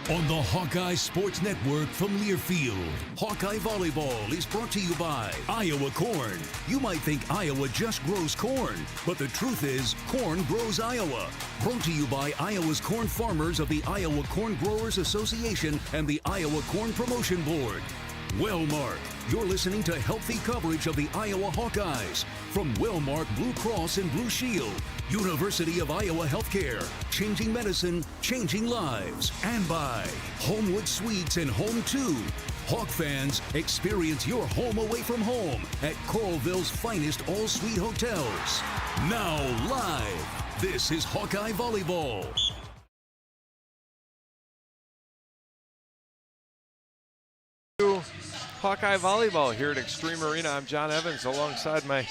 On the Hawkeye Sports Network from Learfield, Hawkeye Volleyball is brought to you by Iowa Corn. You might think Iowa just grows corn, but the truth is, corn grows Iowa. Brought to you by Iowa's corn farmers of the Iowa Corn Growers Association and the Iowa Corn Promotion Board. Wellmark, you're listening to healthy coverage of the Iowa Hawkeyes from Wellmark Blue Cross and Blue Shield, University of Iowa Healthcare, changing medicine, changing lives, and by Homewood Suites and Home 2. Hawk fans, experience your home away from home at Coralville's finest all-suite hotels. Now live, this is Hawkeye Volleyball. Hawkeye Volleyball here at Extreme Arena. I'm John Evans alongside my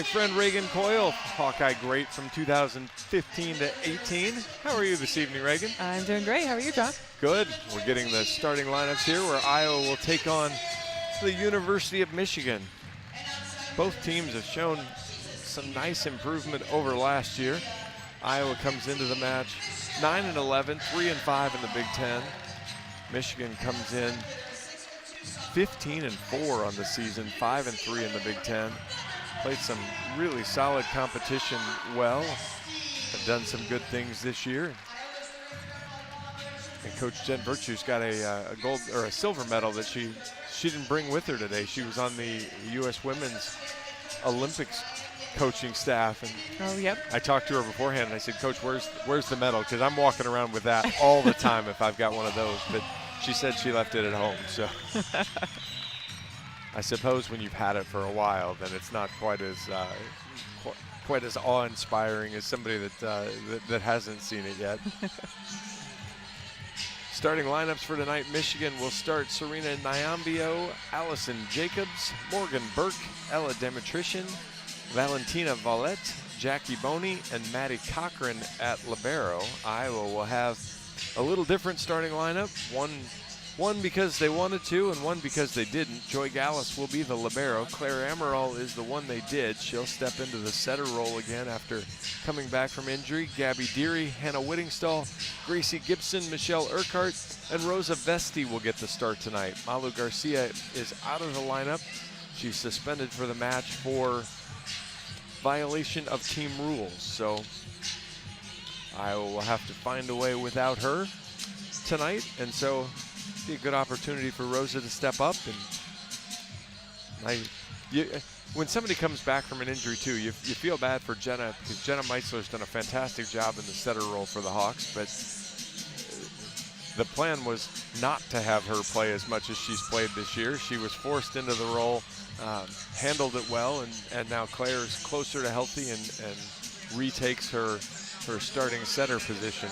friend Reagan Coyle, Hawkeye great from 2015 to 18. How are you this evening, Reagan? I'm doing great. How are you, John? Good. We're getting the starting lineups here where Iowa will take on the University of Michigan. Both teams have shown some nice improvement over last year. Iowa comes into the match 9-11, 3-5 in the Big Ten. Michigan comes in 15-4 on the season, 5-3 in the Big Ten. Played some really solid competition well. Have done some good things this year. And Coach Jen Virtue's got a gold or a silver medal that she didn't bring with her today. She was on the U.S. Women's Olympics coaching staff, and I talked to her beforehand and I said, Coach, where's the medal? Because I'm walking around with that all the time if I've got one of those. But she said she left it at home, so I suppose when you've had it for a while, then it's not quite as awe-inspiring as somebody that hasn't seen it yet. Starting lineups for tonight: Michigan will start Serena Nyambio, Allison Jacobs, Morgan Burke, Ella Demetrician, Valentina Valette, Jackie Boney, and Maddie Cochran at libero. Iowa will have a little different starting lineup. One because they wanted to and one because they didn't. Joy Gallus will be the libero. Claire Amaral is the one they did. She'll step into the setter role again after coming back from injury. Gabby Deary, Hannah Whittingstall, Gracie Gibson, Michelle Urquhart, and Rosa Vesti will get the start tonight. Malu Garcia is out of the lineup. She's suspended for the match for violation of team rules. So Iowa will have to find a way without her tonight, and so be a good opportunity for Rosa to step up. And when somebody comes back from an injury too, you feel bad for Jenna, because Jenna Meitzler's done a fantastic job in the setter role for the Hawks, but the plan was not to have her play as much as she's played this year. She was forced into the role, handled it well, and now Claire's closer to healthy and retakes her starting setter position.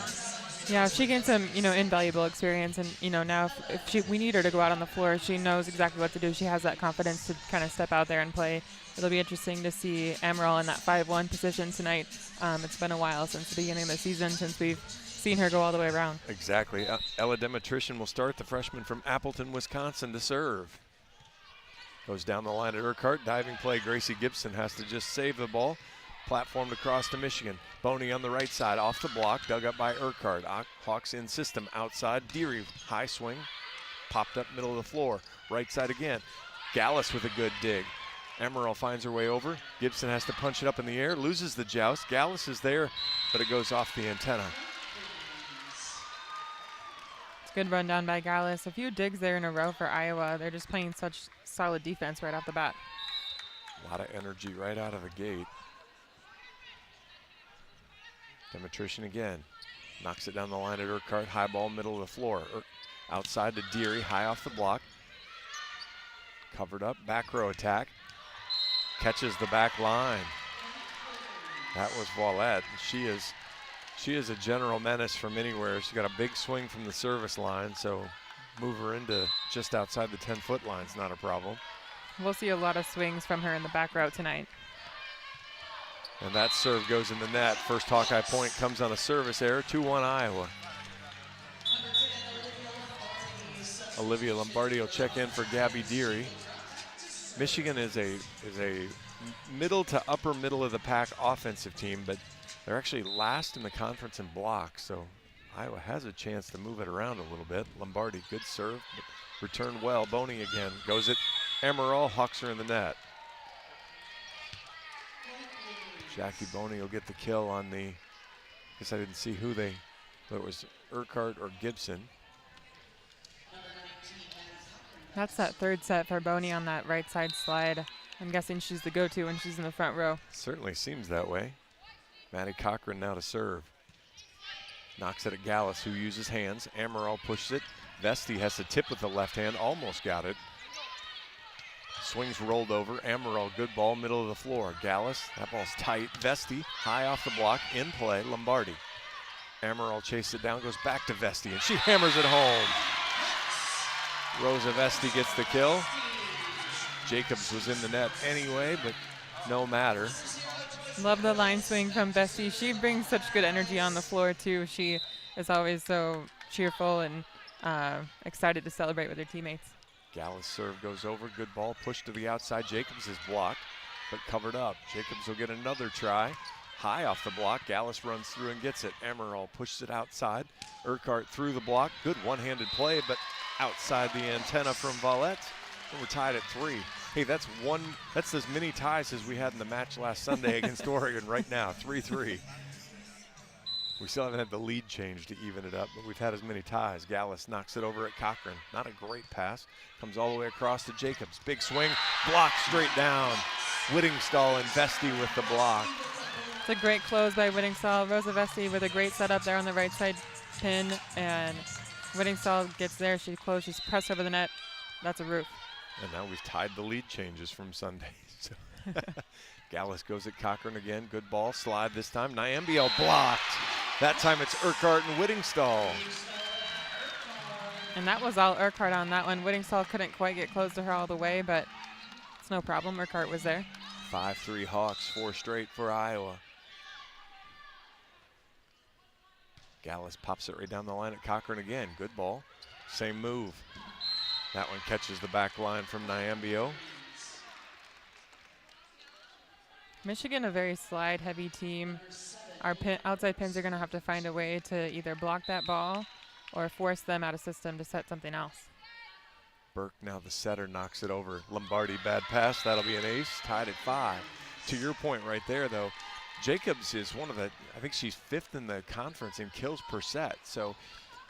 Yeah, she gained some, invaluable experience, and now if we need her to go out on the floor, she knows exactly what to do. She has that confidence to kind of step out there and play. It'll be interesting to see Amaral in that 5-1 position tonight. It's been a while since the beginning of the season since we've seen her go all the way around. Exactly. Ella Demetrician will start, the freshman from Appleton, Wisconsin, to serve. Goes down the line at Urquhart. Diving play. Gracie Gibson has to just save the ball. Platformed across to Michigan. Boney on the right side, off the block, dug up by Urquhart. Hawks in system, outside. Deary, high swing, popped up middle of the floor. Right side again. Gallus with a good dig. Amaral finds her way over. Gibson has to punch it up in the air, loses the joust. Gallus is there, but it goes off the antenna. It's a good run down by Gallus. A few digs there in a row for Iowa. They're just playing such solid defense right off the bat. A lot of energy right out of the gate. Demetrician again, knocks it down the line at Urquhart, high ball, middle of the floor. Outside to Deary, high off the block. Covered up, back row attack. Catches the back line. That was Valette. She is a general menace from anywhere. She's got a big swing from the service line, so move her into just outside the 10-foot line is not a problem. We'll see a lot of swings from her in the back row tonight. And that serve goes in the net. First Hawkeye point comes on a service error, 2-1 Iowa. Olivia Lombardi will check in for Gabby Deary. Michigan is a middle to upper middle of the pack offensive team, but they're actually last in the conference in blocks. So Iowa has a chance to move it around a little bit. Lombardi, good serve, but returned well. Boney again, goes it. Emerald, Hawks are in the net. Jackie Boney will get the kill on the, guess I didn't see whether it was Urquhart or Gibson. That's that third set for Boney on that right side slide. I'm guessing she's the go-to when she's in the front row. Certainly seems that way. Maddie Cochran now to serve. Knocks it at Gallus, who uses hands. Amaral pushes it. Vesti has to tip with the left hand, almost got it. Swings rolled over. Amaral, good ball, middle of the floor. Gallus, that ball's tight. Vesti, high off the block, in play, Lombardi. Amaral chases it down, goes back to Vesti, and she hammers it home. Rosa Vesti gets the kill. Jacobs was in the net anyway, but no matter. Love the line swing from Vesti. She brings such good energy on the floor too. She is always so cheerful and excited to celebrate with her teammates. Gallus serve goes over, good ball, pushed to the outside. Jacobs is blocked, but covered up. Jacobs will get another try. High off the block, Gallus runs through and gets it. Amaral pushes it outside. Urquhart through the block, good one-handed play, but outside the antenna from Valette. And we're tied at 3. Hey, that's as many ties as we had in the match last Sunday against Oregon right now, 3-3. We still haven't had the lead change to even it up, but we've had as many ties. Gallus knocks it over at Cochran. Not a great pass. Comes all the way across to Jacobs. Big swing, blocked straight down. Whittingstall and Vesti with the block. It's a great close by Whittingstall. Rosa Vesti with a great setup there on the right side pin, and Whittingstall gets there. She's pressed over the net. That's a roof. And now we've tied the lead changes from Sunday. So Gallus goes at Cochran again. Good ball, slide this time. Nyambio blocked. That time it's Urquhart and Whittingstall. And that was all Urquhart on that one. Whittingstall couldn't quite get close to her all the way, but it's no problem. Urquhart was there. 5-3 Hawks, 4 straight for Iowa. Gallus pops it right down the line at Cochran again. Good ball. Same move. That one catches the back line from Nyambio. Michigan, a very slide-heavy team. Our outside pins are going to have to find a way to either block that ball or force them out of system to set something else. Burke, now the setter, knocks it over. Lombardi, bad pass. That'll be an ace. Tied at 5. To your point right there, though, Jacobs is one of the, I think she's 5th in the conference in kills per set. So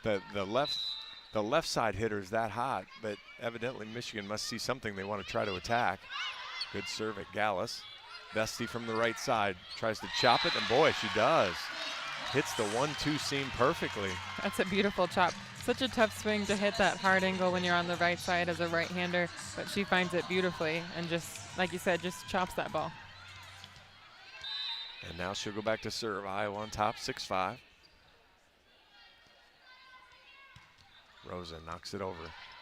the left side hitter is that hot, but evidently Michigan must see something they want to try to attack. Good serve at Gallus. Vesti from the right side tries to chop it, and boy, she does. Hits the 1-2 seam perfectly. That's a beautiful chop. Such a tough swing to hit that hard angle when you're on the right side as a right-hander, but she finds it beautifully and just, like you said, just chops that ball. And now she'll go back to serve. Iowa on top, 6-5. Rosa knocks it over.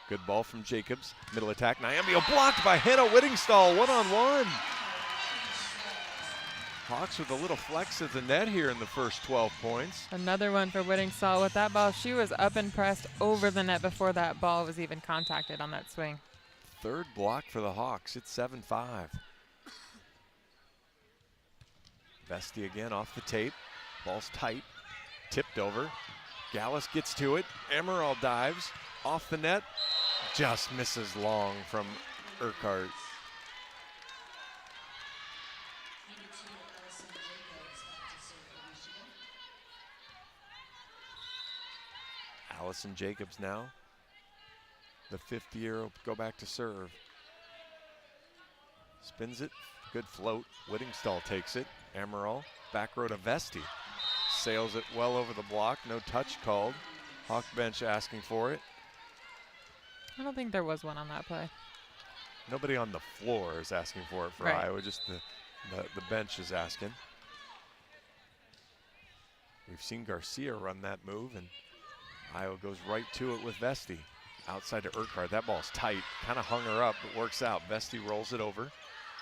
Good ball from Jacobs. Middle attack. Nyambio blocked by Hannah Whittingstall. 1-on-1. Hawks with a little flex at the net here in the first 12 points. Another one for Whittingstall with that ball. She was up and pressed over the net before that ball was even contacted on that swing. Third block for the Hawks. It's 7-5. Vesti again off the tape. Ball's tight. Tipped over. Gallus gets to it. Emerald dives off the net. Just misses long from Urquhart. Allison Jacobs now. The 5th year will go back to serve. Spins it. Good float. Whittingstall takes it. Emerald back row to Vesti. Sails it well over the block. No touch called. Hawk bench asking for it. I don't think there was one on that play. Nobody on the floor is asking for it for right. Iowa. Just the bench is asking. We've seen Garcia run that move, and Iowa goes right to it with Vesti. Outside to Urquhart. That ball's tight. Kind of hung her up, but works out. Vesti rolls it over.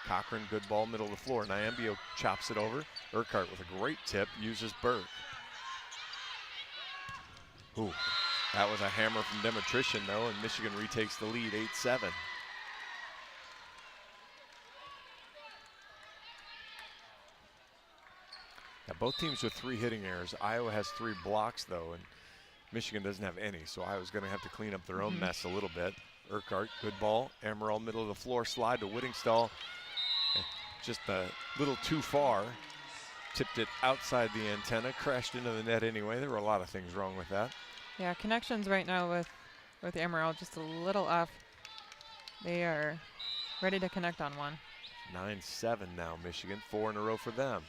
Cochran, good ball, middle of the floor. Nyambio chops it over. Urquhart with a great tip, uses Burke. Ooh, that was a hammer from Demetrician, though, and Michigan retakes the lead, 8-7. Now, both teams with 3 hitting errors. Iowa has 3 blocks, though, and Michigan doesn't have any, so Iowa's going to have to clean up their own mess a little bit. Urquhart, good ball. Amaral, middle of the floor, slide to Whittingstall. Just a little too far. Tipped it outside the antenna, crashed into the net anyway. There were a lot of things wrong with that. Yeah, connections right now with Amaral just a little off. They are ready to connect on one. 9-7 now, Michigan. 4 in a row for them.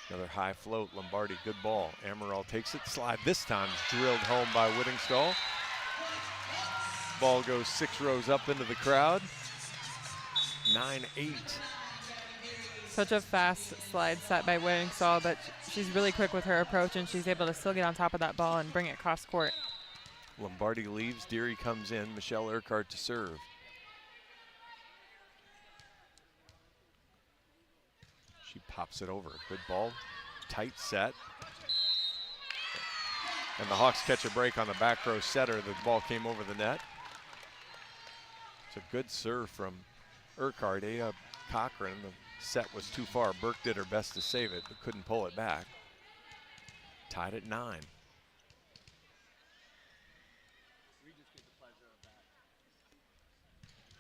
Another high float, Lombardi, good ball. Amaral takes it, slide. This time drilled home by Whittingstall. Ball goes 6 rows up into the crowd. 9-8. Such a fast slide set by Whittingstall, but she's really quick with her approach, and she's able to still get on top of that ball and bring it cross court. Lombardi leaves, Deary comes in, Michelle Urquhart to serve. She pops it over, good ball, tight set. And the Hawks catch a break on the back row setter. The ball came over the net. It's a good serve from Urquhart. Cochran, the set was too far. Burke did her best to save it, but couldn't pull it back. Tied at 9.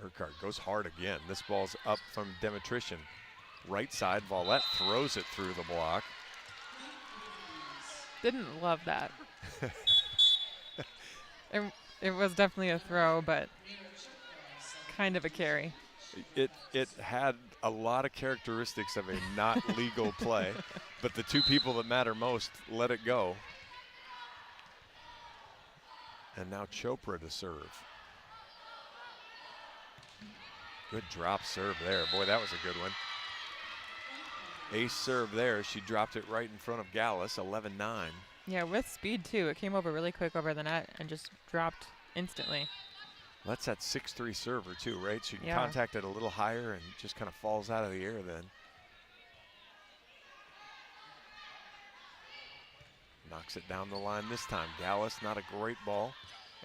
Urquhart goes hard again. This ball's up from Demetrician. Right side, Volette throws it through the block. Didn't love that. It was definitely a throw, but kind of a carry. It had a lot of characteristics of a not legal play, but the two people that matter most let it go. And now Chopra to serve. Good drop serve there. Boy, that was a good one. Ace serve there. She dropped it right in front of Gallus, 11-9. Yeah, with speed too. It came over really quick over the net and just dropped instantly. That's that 6'3" server too, right? She can Yeah. contact it a little higher and just kind of falls out of the air then. Knocks it down the line this time. Gallus, not a great ball.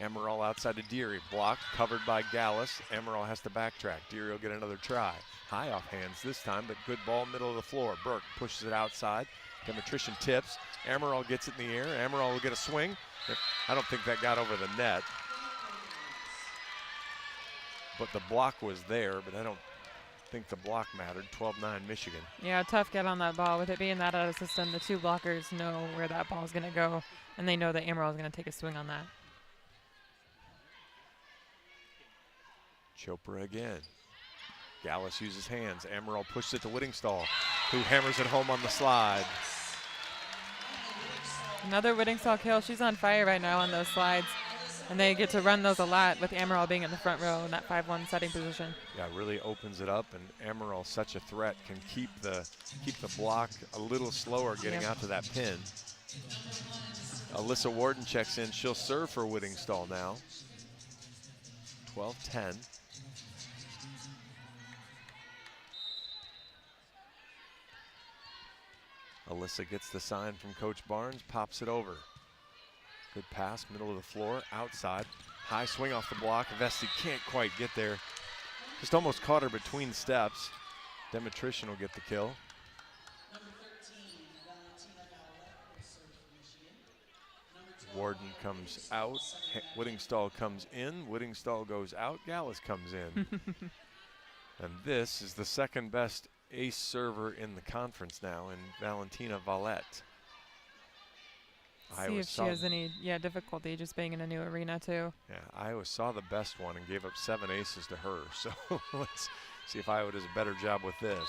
Amaral outside to Deary. Blocked, covered by Gallus. Amaral has to backtrack. Deary will get another try. High off hands this time, but good ball, middle of the floor. Burke pushes it outside. Demetrician tips. Amaral gets it in the air. Amaral will get a swing. I don't think that got over the net. But the block was there, but I don't think the block mattered. 12-9 Michigan. Yeah, tough get on that ball. With it being that out of system, the two blockers know where that ball is going to go, and they know that Amaral is going to take a swing on that. Chopra again. Gallus uses hands. Amaral pushes it to Whittingstall, who hammers it home on the slide. Another Whittingstall kill. She's on fire right now on those slides. And they get to run those a lot with Amaral being in the front row in that 5-1 setting position. Yeah, really opens it up, and Amaral, such a threat, can keep the block a little slower getting out to that pin. Alyssa Warden checks in. She'll serve for Whittingstall now. 12-10. Alyssa gets the sign from Coach Barnes, pops it over. Good pass, middle of the floor, outside. High swing off the block. Vesti can't quite get there. Just almost caught her between steps. Demetrician will get the kill. Warden comes out. Whittingstall comes in. Whittingstall goes out. Gallus comes in. And this is the second best ace server in the conference now in Valentina Volette. See if she has any difficulty just being in a new arena too. Yeah, Iowa saw the best one and gave up 7 aces to her. So let's see if Iowa does a better job with this.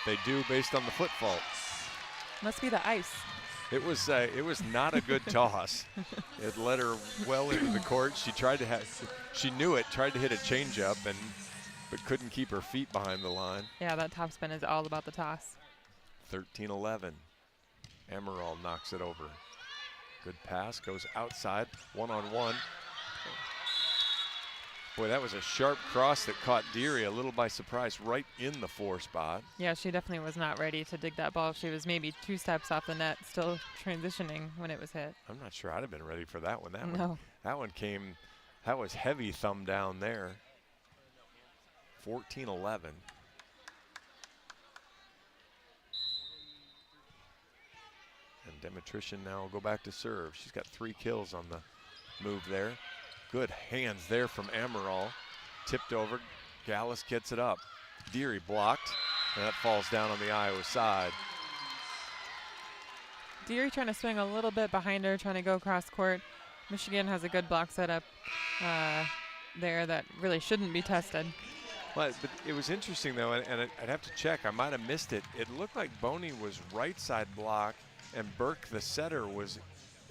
They do based on the foot fault. Must be the ice. It was not a good toss. It led her well into the court. She tried to she knew it, tried to hit a changeup, but couldn't keep her feet behind the line. Yeah, that topspin is all about the toss. 13-11. Amaral knocks it over. Good pass, goes outside, one-on-one. Boy, that was a sharp cross that caught Deary a little by surprise right in the 4 spot. Yeah, she definitely was not ready to dig that ball. She was maybe 2 steps off the net, still transitioning when it was hit. I'm not sure I'd have been ready for that one. That was heavy thumb down there. 14-11. And Demetrician now will go back to serve. She's got 3 kills on the move there. Good hands there from Amaral. Tipped over. Gallus gets it up. Deary blocked, and that falls down on the Iowa side. Deary trying to swing a little bit behind her, trying to go across court. Michigan has a good block setup there that really shouldn't be tested. Well, but it was interesting, though, and I'd have to check. I might have missed it. It looked like Boney was right side block, and Burke, the setter, was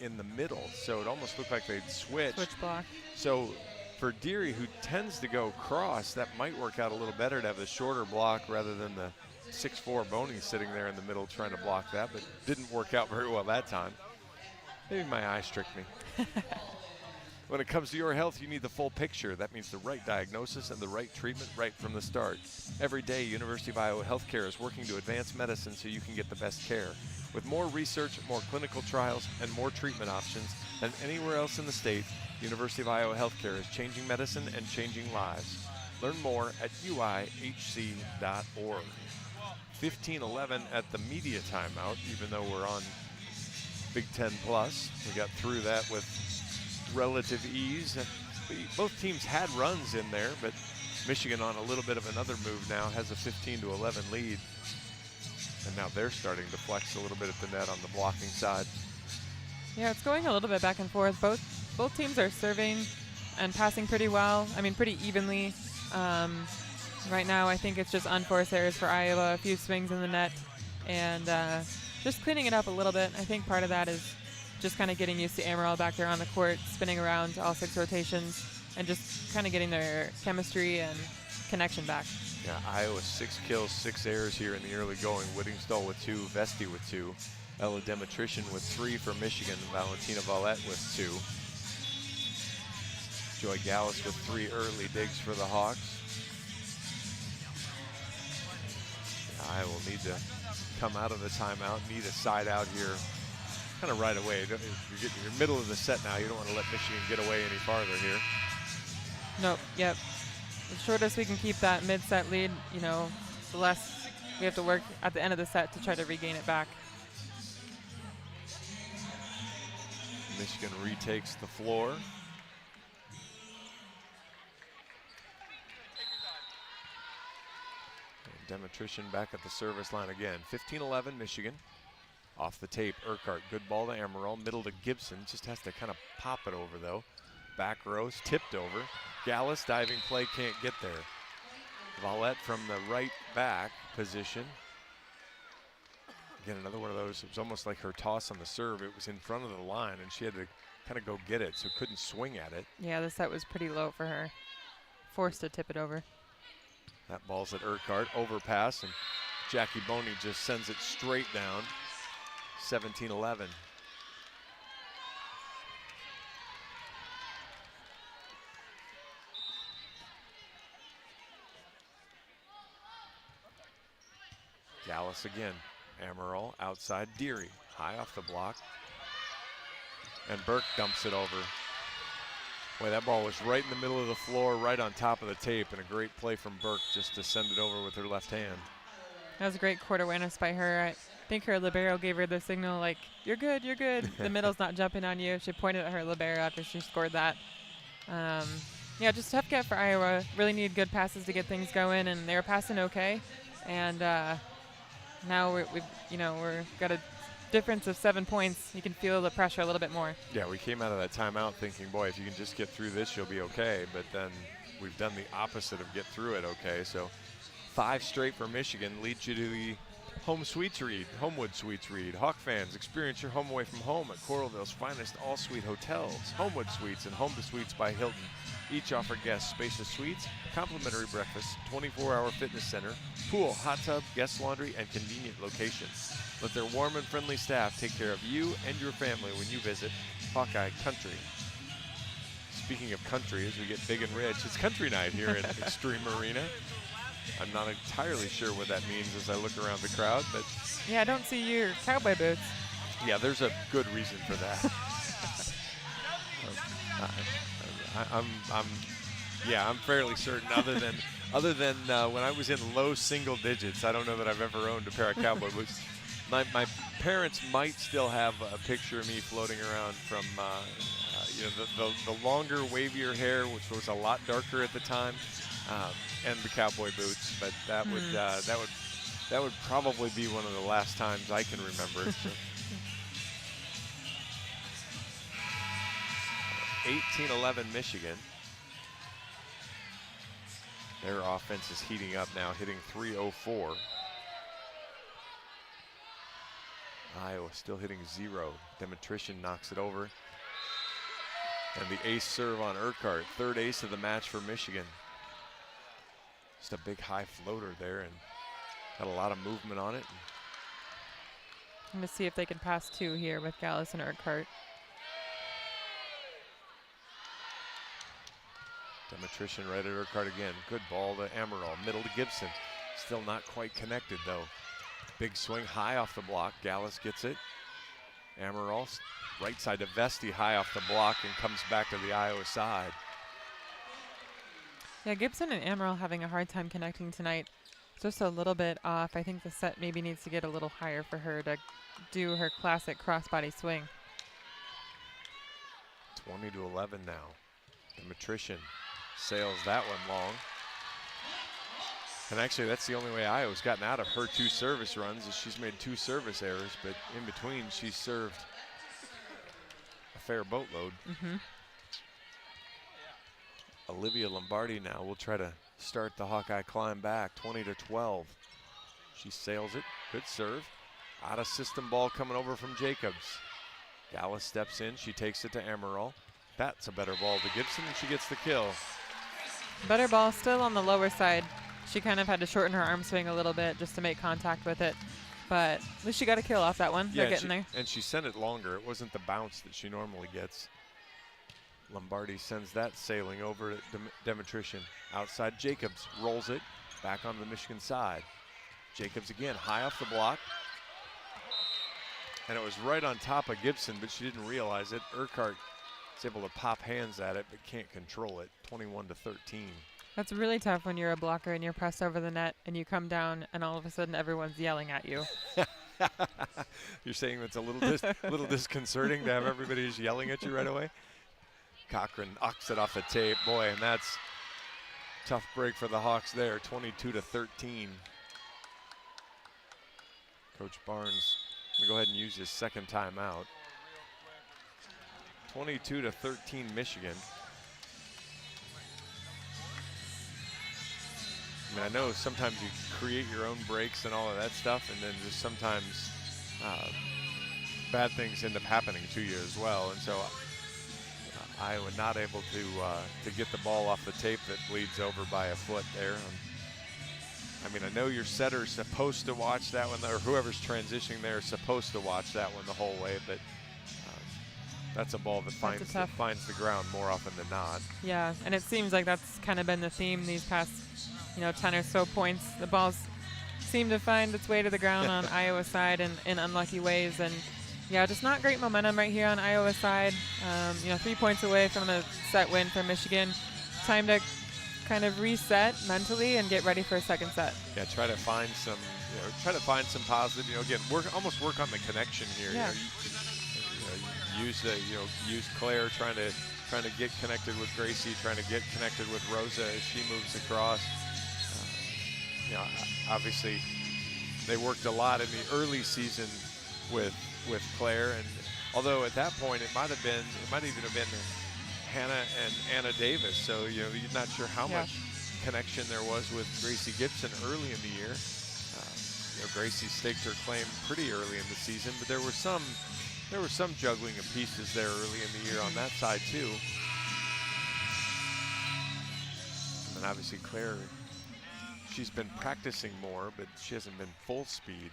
in the middle. So it almost looked like they'd switched. Switch block. So for Deary, who tends to go cross, that might work out a little better to have the shorter block rather than the 6'4" Boney sitting there in the middle trying to block that, but didn't work out very well that time. Maybe my eyes tricked me. When it comes to your health, you need the full picture. That means the right diagnosis and the right treatment right from the start. Every day, University of Iowa Healthcare is working to advance medicine so you can get the best care. With more research, more clinical trials, and more treatment options than anywhere else in the state, University of Iowa Healthcare is changing medicine and changing lives. Learn more at uihc.org. 15-11 at the media timeout, even though we're on Big Ten Plus. We got through that with relative ease. Both teams had runs in there, but Michigan on a little bit of another move now has a 15-11 lead. And now they're starting to flex a little bit at the net on the blocking side. Yeah, it's going a little bit back and forth. Both teams are serving and passing pretty well. I mean, pretty evenly. Right now, I think it's just unforced errors for Iowa, a few swings in the net, and just cleaning it up a little bit. I think part of that is just kind of getting used to Amaral back there on the court, spinning around all 6 rotations, and just kind of getting their chemistry and connection back. Yeah, Iowa 6 kills, 6 errors here in the early going. Whittingstall with 2, Vesti with 2, Ella Demetrician with 3 for Michigan, Valentina Valette with 2. Joy Gallus with 3 early digs for the Hawks. I will need to come out of the timeout, need a side out here kind of right away. You're getting in the middle of the set now. You don't want to let Michigan get away any farther here. Nope, yep. The shortest we can keep that mid-set lead, you know, the less we have to work at the end of the set to try to regain it back. Michigan retakes the floor. Demetrician back at the service line again. 15-11 Michigan. Off the tape, Urquhart, good ball to Amaral, middle to Gibson. Just has to kind of pop it over though. Back rows, tipped over. Gallus, diving play, can't get there. Valette from the right back position. Again, another one of those, it was almost like her toss on the serve. It was in front of the line and she had to kind of go get it, so couldn't swing at it. Yeah, the set was pretty low for her. Forced to tip it over. That ball's at Urquhart, overpass, and Jackie Boney just sends it straight down. 17-11. Gallus again. Amaral outside Deary. High off the block. And Burke dumps it over. Boy, that ball was right in the middle of the floor, right on top of the tape, and a great play from Burke just to send it over with her left hand. That was a great court awareness by her. I think her libero gave her the signal like, you're good, you're good. The middle's not jumping on you. She pointed at her libero after she scored that. Yeah, just tough get for Iowa. Really need good passes to get things going, and they were passing okay. And now we've got a difference of 7 points. You can feel the pressure a little bit more. Yeah, we came out of that timeout thinking, boy, if you can just get through this, you'll be okay. But then we've done the opposite of get through it okay. So 5 straight for Michigan leads you to the Homewood Suites Read. Hawk fans, experience your home away from home at Coralville's finest all-suite hotels. Homewood Suites and Home to Suites by Hilton. Each offer guests spacious suites, complimentary breakfast, 24-hour fitness center, pool, hot tub, guest laundry, and convenient locations. Let their warm and friendly staff take care of you and your family when you visit Hawkeye Country. Speaking of country, as we get big and rich, it's country night here at Extreme Arena. I'm not entirely sure what that means as I look around the crowd, but yeah, I don't see your cowboy boots. Yeah, there's a good reason for that. I'm fairly certain. Other than when I was in low single digits, I don't know that I've ever owned a pair of cowboy boots. My parents might still have a picture of me floating around from you know, the longer, wavier hair, which was a lot darker at the time, and the cowboy boots. But that would probably be one of the last times I can remember. So. 18-11 Michigan. Their offense is heating up now, hitting .304. Iowa still hitting 0. Demetrician knocks it over. And the ace serve on Urquhart, third ace of the match for Michigan. Just a big high floater there and got a lot of movement on it. I'm going to see if they can pass 2 here with Gallus and Urquhart. Demetrician right at Urquhart again. Good ball to Amaral. Middle to Gibson. Still not quite connected though. Big swing high off the block. Gallus gets it. Amaral right side to Vesti, high off the block, and comes back to the Iowa side. Yeah, Gibson and Amaral having a hard time connecting tonight. Just a little bit off. I think the set maybe needs to get a little higher for her to do her classic crossbody swing. 20-11 now. Demetrician sails that one long. And actually, that's the only way Iowa's gotten out of her 2 service runs is she's made 2 service errors, but in between she's served a fair boatload. Olivia Lombardi now will try to start the Hawkeye climb back, 20-12. She sails it, good serve. Out of system ball coming over from Jacobs. Gallus steps in, she takes it to Amaral. That's a better ball to Gibson, and she gets the kill. Better ball, still on the lower side. She kind of had to shorten her arm swing a little bit just to make contact with it. But at least she got a kill off that one. Yeah, they're getting there. And she sent it longer. It wasn't the bounce that she normally gets. Lombardi sends that sailing over to Demetrician. Outside Jacobs rolls it back on the Michigan side. Jacobs again, high off the block. And it was right on top of Gibson, but she didn't realize it. Urquhart is able to pop hands at it, but can't control it. 21-13. That's really tough when you're a blocker and you're pressed over the net and you come down and all of a sudden everyone's yelling at you. You're saying it's a little disconcerting to have everybody just yelling at you right away? Cochran knocks it off the tape. Boy, and that's a tough break for the Hawks there, 22-13. Coach Barnes will go ahead and use his second timeout. 22-13 Michigan. I mean, I know sometimes you create your own breaks and all of that stuff, and then just sometimes bad things end up happening to you as well. And so Iowa not able to get the ball off the tape that bleeds over by a foot there. I mean, I know your setter's supposed to watch that one, or whoever's transitioning there is supposed to watch that one the whole way, but that's a ball that finds the ground more often than not. Yeah, and it seems like that's kind of been the theme these past 10 or so points. The balls seem to find its way to the ground on Iowa's side in unlucky ways. And yeah, just not great momentum right here on Iowa's side. 3 points away from a set win for Michigan. Time to kind of reset mentally and get ready for a second set. Yeah, try to find some positive. Again, work on the connection here. Yeah. Use Claire trying to get connected with Gracie, trying to get connected with Rosa as she moves across. Obviously they worked a lot in the early season with Claire, and although at that point it might even have been Hannah and Anna Davis, so you're not sure how much connection there was with Gracie Gibson early in the year. Gracie staked her claim pretty early in the season, but there were some juggling of pieces there early in the year on that side too. And then obviously Claire, she's been practicing more, but she hasn't been full speed.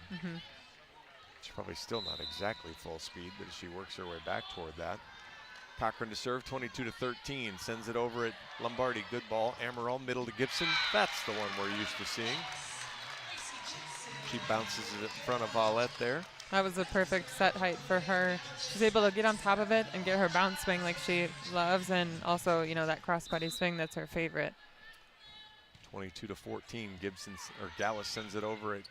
She's probably still not exactly full speed, but she works her way back toward that. Cochran to serve, 22-13, sends it over at Lombardi. Good ball, Amaral, middle to Gibson. That's the one we're used to seeing. She bounces it in front of Valette there. That was a perfect set height for her. She's able to get on top of it and get her bounce swing like she loves, and also, that crossbody swing that's her favorite. 22-14, Gallus sends it over at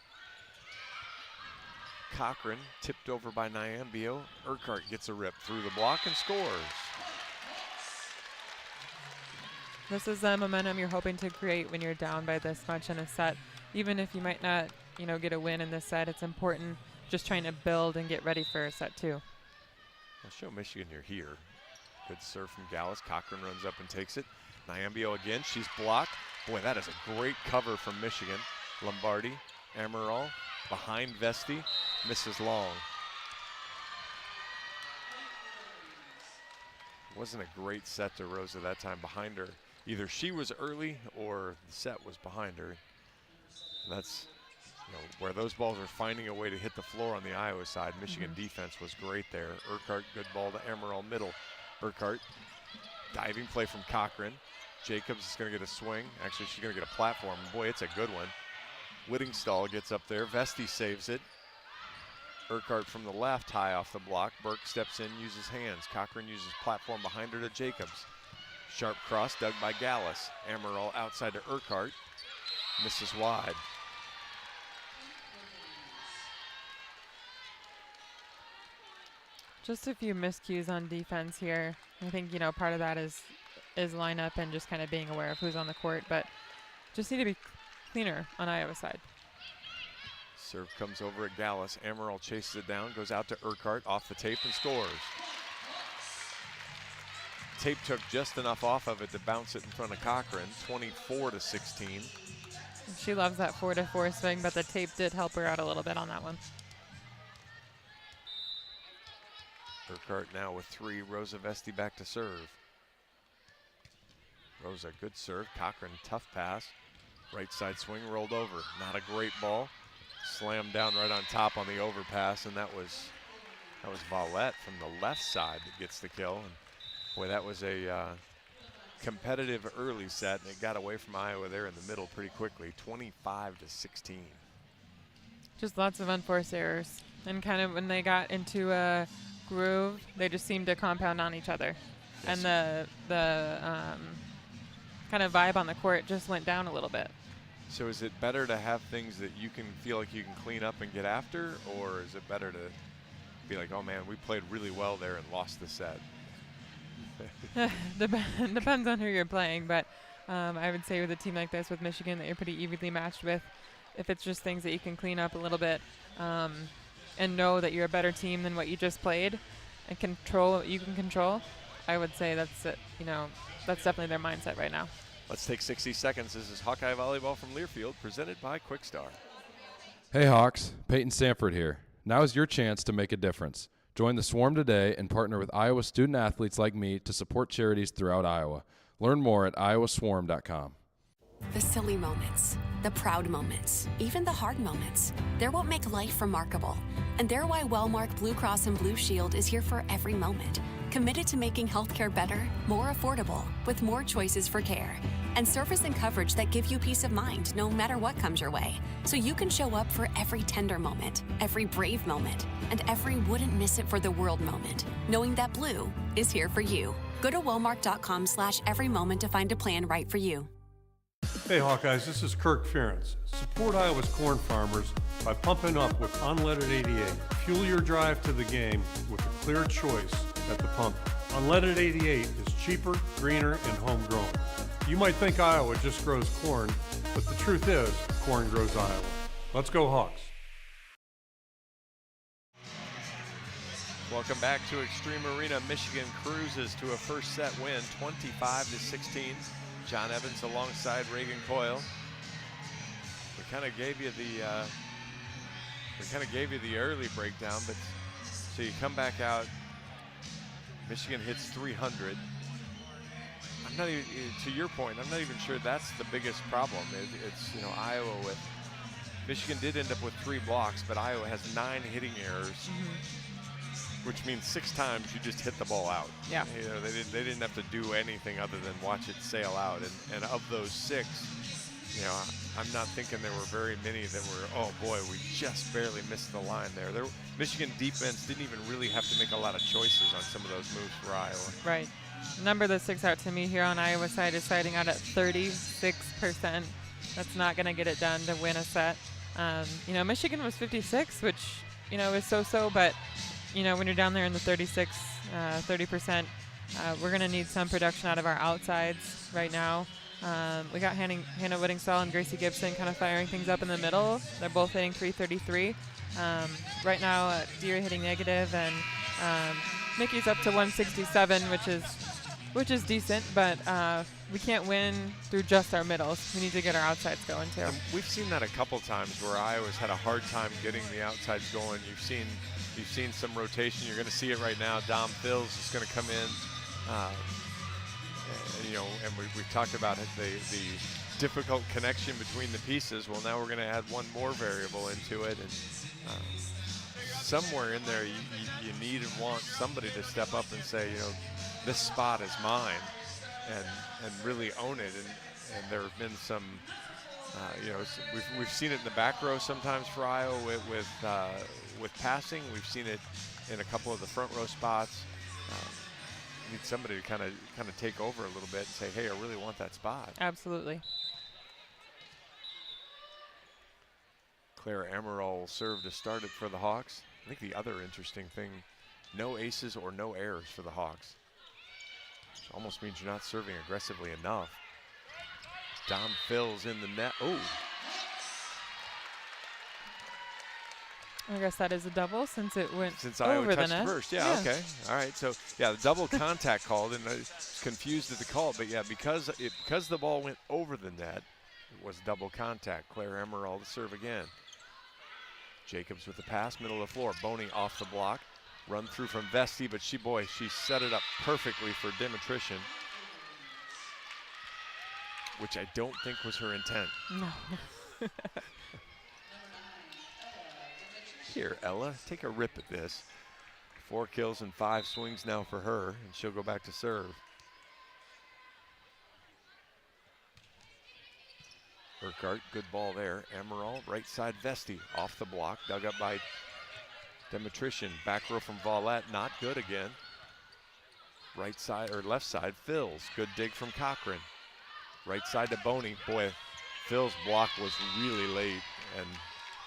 Cochran, tipped over by Nyambio. Urquhart gets a rip through the block and scores. This is the momentum you're hoping to create when you're down by this much in a set. Even if you might not, get a win in this set, it's important just trying to build and get ready for set 2. I'll show Michigan you're here. Good serve from Gallus. Cochran runs up and takes it. Nyambio again. She's blocked. Boy, that is a great cover from Michigan. Lombardi, Amaral, behind Vesti, misses long. Wasn't a great set to Rosa that time behind her. Either she was early or the set was behind her. And that's where those balls are finding a way to hit the floor on the Iowa side. Michigan defense was great there. Urquhart, good ball to Amaral, middle. Urquhart, diving play from Cochran. Jacobs is going to get a swing. Actually, she's going to get a platform. Boy, it's a good one. Whittingstall gets up there. Vesti saves it. Urquhart from the left, high off the block. Burke steps in, uses hands. Cochran uses platform behind her to Jacobs. Sharp cross dug by Gallus. Amaral outside to Urquhart. Misses wide. Just a few miscues on defense here. I think, part of that is lineup and just kind of being aware of who's on the court, but just need to be cleaner on Iowa's side. Serve comes over at Gallus. Amaral chases it down, goes out to Urquhart off the tape and scores. Tape took just enough off of it to bounce it in front of Cochran, 24-16. She loves that 4-4 swing, but the tape did help her out a little bit on that one. Urquhart now with 3. Rosa Vesti back to serve. Rosa, good serve. Cochran, tough pass. Right side swing rolled over. Not a great ball. Slammed down right on top on the overpass, and that was Valette from the left side that gets the kill. And boy, that was a competitive early set, and it got away from Iowa there in the middle pretty quickly, 25-16. Just lots of unforced errors, and kind of when they got into a groove, they just seemed to compound on each other. Yes. And the kind of vibe on the court just went down a little bit. So is it better to have things that you can feel like you can clean up and get after, or is it better to be like, oh man, we played really well there and lost the set? Depends on who you're playing, but I would say with a team like this with Michigan that you're pretty evenly matched with, if it's just things that you can clean up a little bit and know that you're a better team than what you just played and control what you can control, I would say that's it, that's definitely their mindset right now. Let's take 60 seconds. This is Hawkeye Volleyball from Learfield, presented by Quickstar. Hey Hawks, Peyton Sanford here. Now is your chance to make a difference. Join the Swarm today and partner with Iowa student athletes like me to support charities throughout Iowa. Learn more at iowaswarm.com. The silly moments, the proud moments, even the hard moments. They're what make life remarkable. And they're why Wellmark Blue Cross and Blue Shield is here for every moment. Committed to making healthcare better, more affordable, with more choices for care. And service and coverage that give you peace of mind no matter what comes your way. So you can show up for every tender moment, every brave moment, and every wouldn't miss it for the world moment, knowing that Blue is here for you. Go to wellmark.com/every moment to find a plan right for you. Hey Hawkeyes, this is Kirk Ferentz. Support Iowa's corn farmers by pumping up with Unleaded 88. Fuel your drive to the game with a clear choice at the pump. Unleaded 88 is cheaper, greener, and homegrown. You might think Iowa just grows corn, but the truth is, corn grows Iowa. Let's go Hawks. Welcome back to Extreme Arena. Michigan cruises to a first set win, 25-16. John Evans alongside Reagan Coyle. We kind of gave you the early breakdown, but so you come back out. Michigan hits 300. I'm not even, to your point, I'm not even sure that's the biggest problem. It's Iowa with Michigan did end up with 3 blocks, but Iowa has 9 hitting errors. Which means 6 times you just hit the ball out. Yeah. They didn't have to do anything other than watch it sail out. And of those 6, I'm not thinking there were very many that were, oh boy, we just barely missed the line there. Michigan defense didn't even really have to make a lot of choices on some of those moves for Iowa. Right. Number that sticks out to me here on Iowa side is siding out at 36%. That's not going to get it done to win a set. Michigan was 56, which you know, is so-so, but, you know, when you're down there in the 30%, we're going to need some production out of our outsides right now. We got Hannah Whittingstall and Gracie Gibson kind of firing things up in the middle. They're both hitting 333. Right now, Deere hitting negative, and Nikki's up to 167, which is decent, but we can't win through just our middles. We need to get our outsides going too. And we've seen that a couple times where Iowa's had a hard time getting the outsides going. You've seen some rotation. You're going to see it right now. Dom Phils is going to come in. You know, and we've talked about it, the difficult connection between the pieces. Well, now we're going to add one more variable into it, and somewhere in there you need and want somebody to step up and say, you know, this spot is mine, and really own it. And there have been some, you know, we've seen it in the back row sometimes for Iowa with passing. We've seen it in a couple of the front row spots. Need somebody to kind of take over a little bit and say, hey, I really want that spot. Absolutely. Claire Amaral will serve to start it for the Hawks. I think the other interesting thing, no aces or no errors for the Hawks. Which almost means you're not serving aggressively enough. Dom Phils in the net. Oh. I guess that is a double since it went Iowa over the touched net. First. Yeah, okay. All right. So, yeah, the double contact called, and I was confused at the call. But, yeah, because the ball went over the net, it was double contact. Claire Amaral to serve again. Jacobs with the pass, middle of the floor. Boney off the block. Run through from Vesti, but she set it up perfectly for Dimitrition, which I don't think was her intent. No. Here, Ella, take a rip at this. 4 kills and 5 swings now for her, and she'll go back to serve. Urquhart, good ball there. Amaral, right side Vesti, off the block, dug up by Dimitrition. Back row from Volleyball, not good again. Right side, or left side, Phils. Good dig from Cochran. Right side to Boney. Boy, Phil's block was really late, and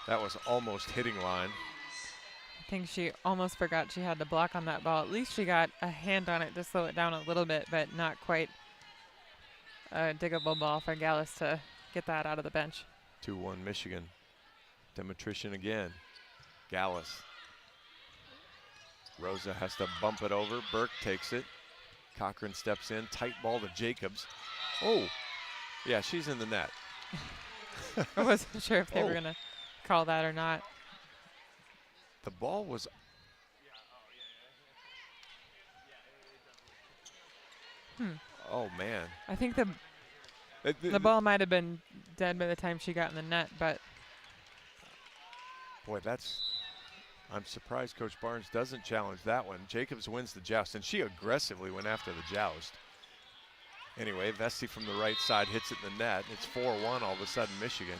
that was almost hitting line. I think she almost forgot she had the block on that ball. At least she got a hand on it to slow it down a little bit, but not quite a diggable ball for Gallus to get that out of the bench. 2-1 Michigan. Dimitrition again. Gallus. Rosa has to bump it over. Burke takes it. Cochran steps in. Tight ball to Jacobs. Oh, yeah, she's in the net. I wasn't sure if they were going to call that or not. The ball was. Oh, man. I think the ball might have been dead by the time she got in the net, but. Boy, I'm surprised Coach Barnes doesn't challenge that one. Jacobs wins the joust, and she aggressively went after the joust. Anyway, Vesti from the right side hits it in the net. It's 4-1 all of a sudden, Michigan.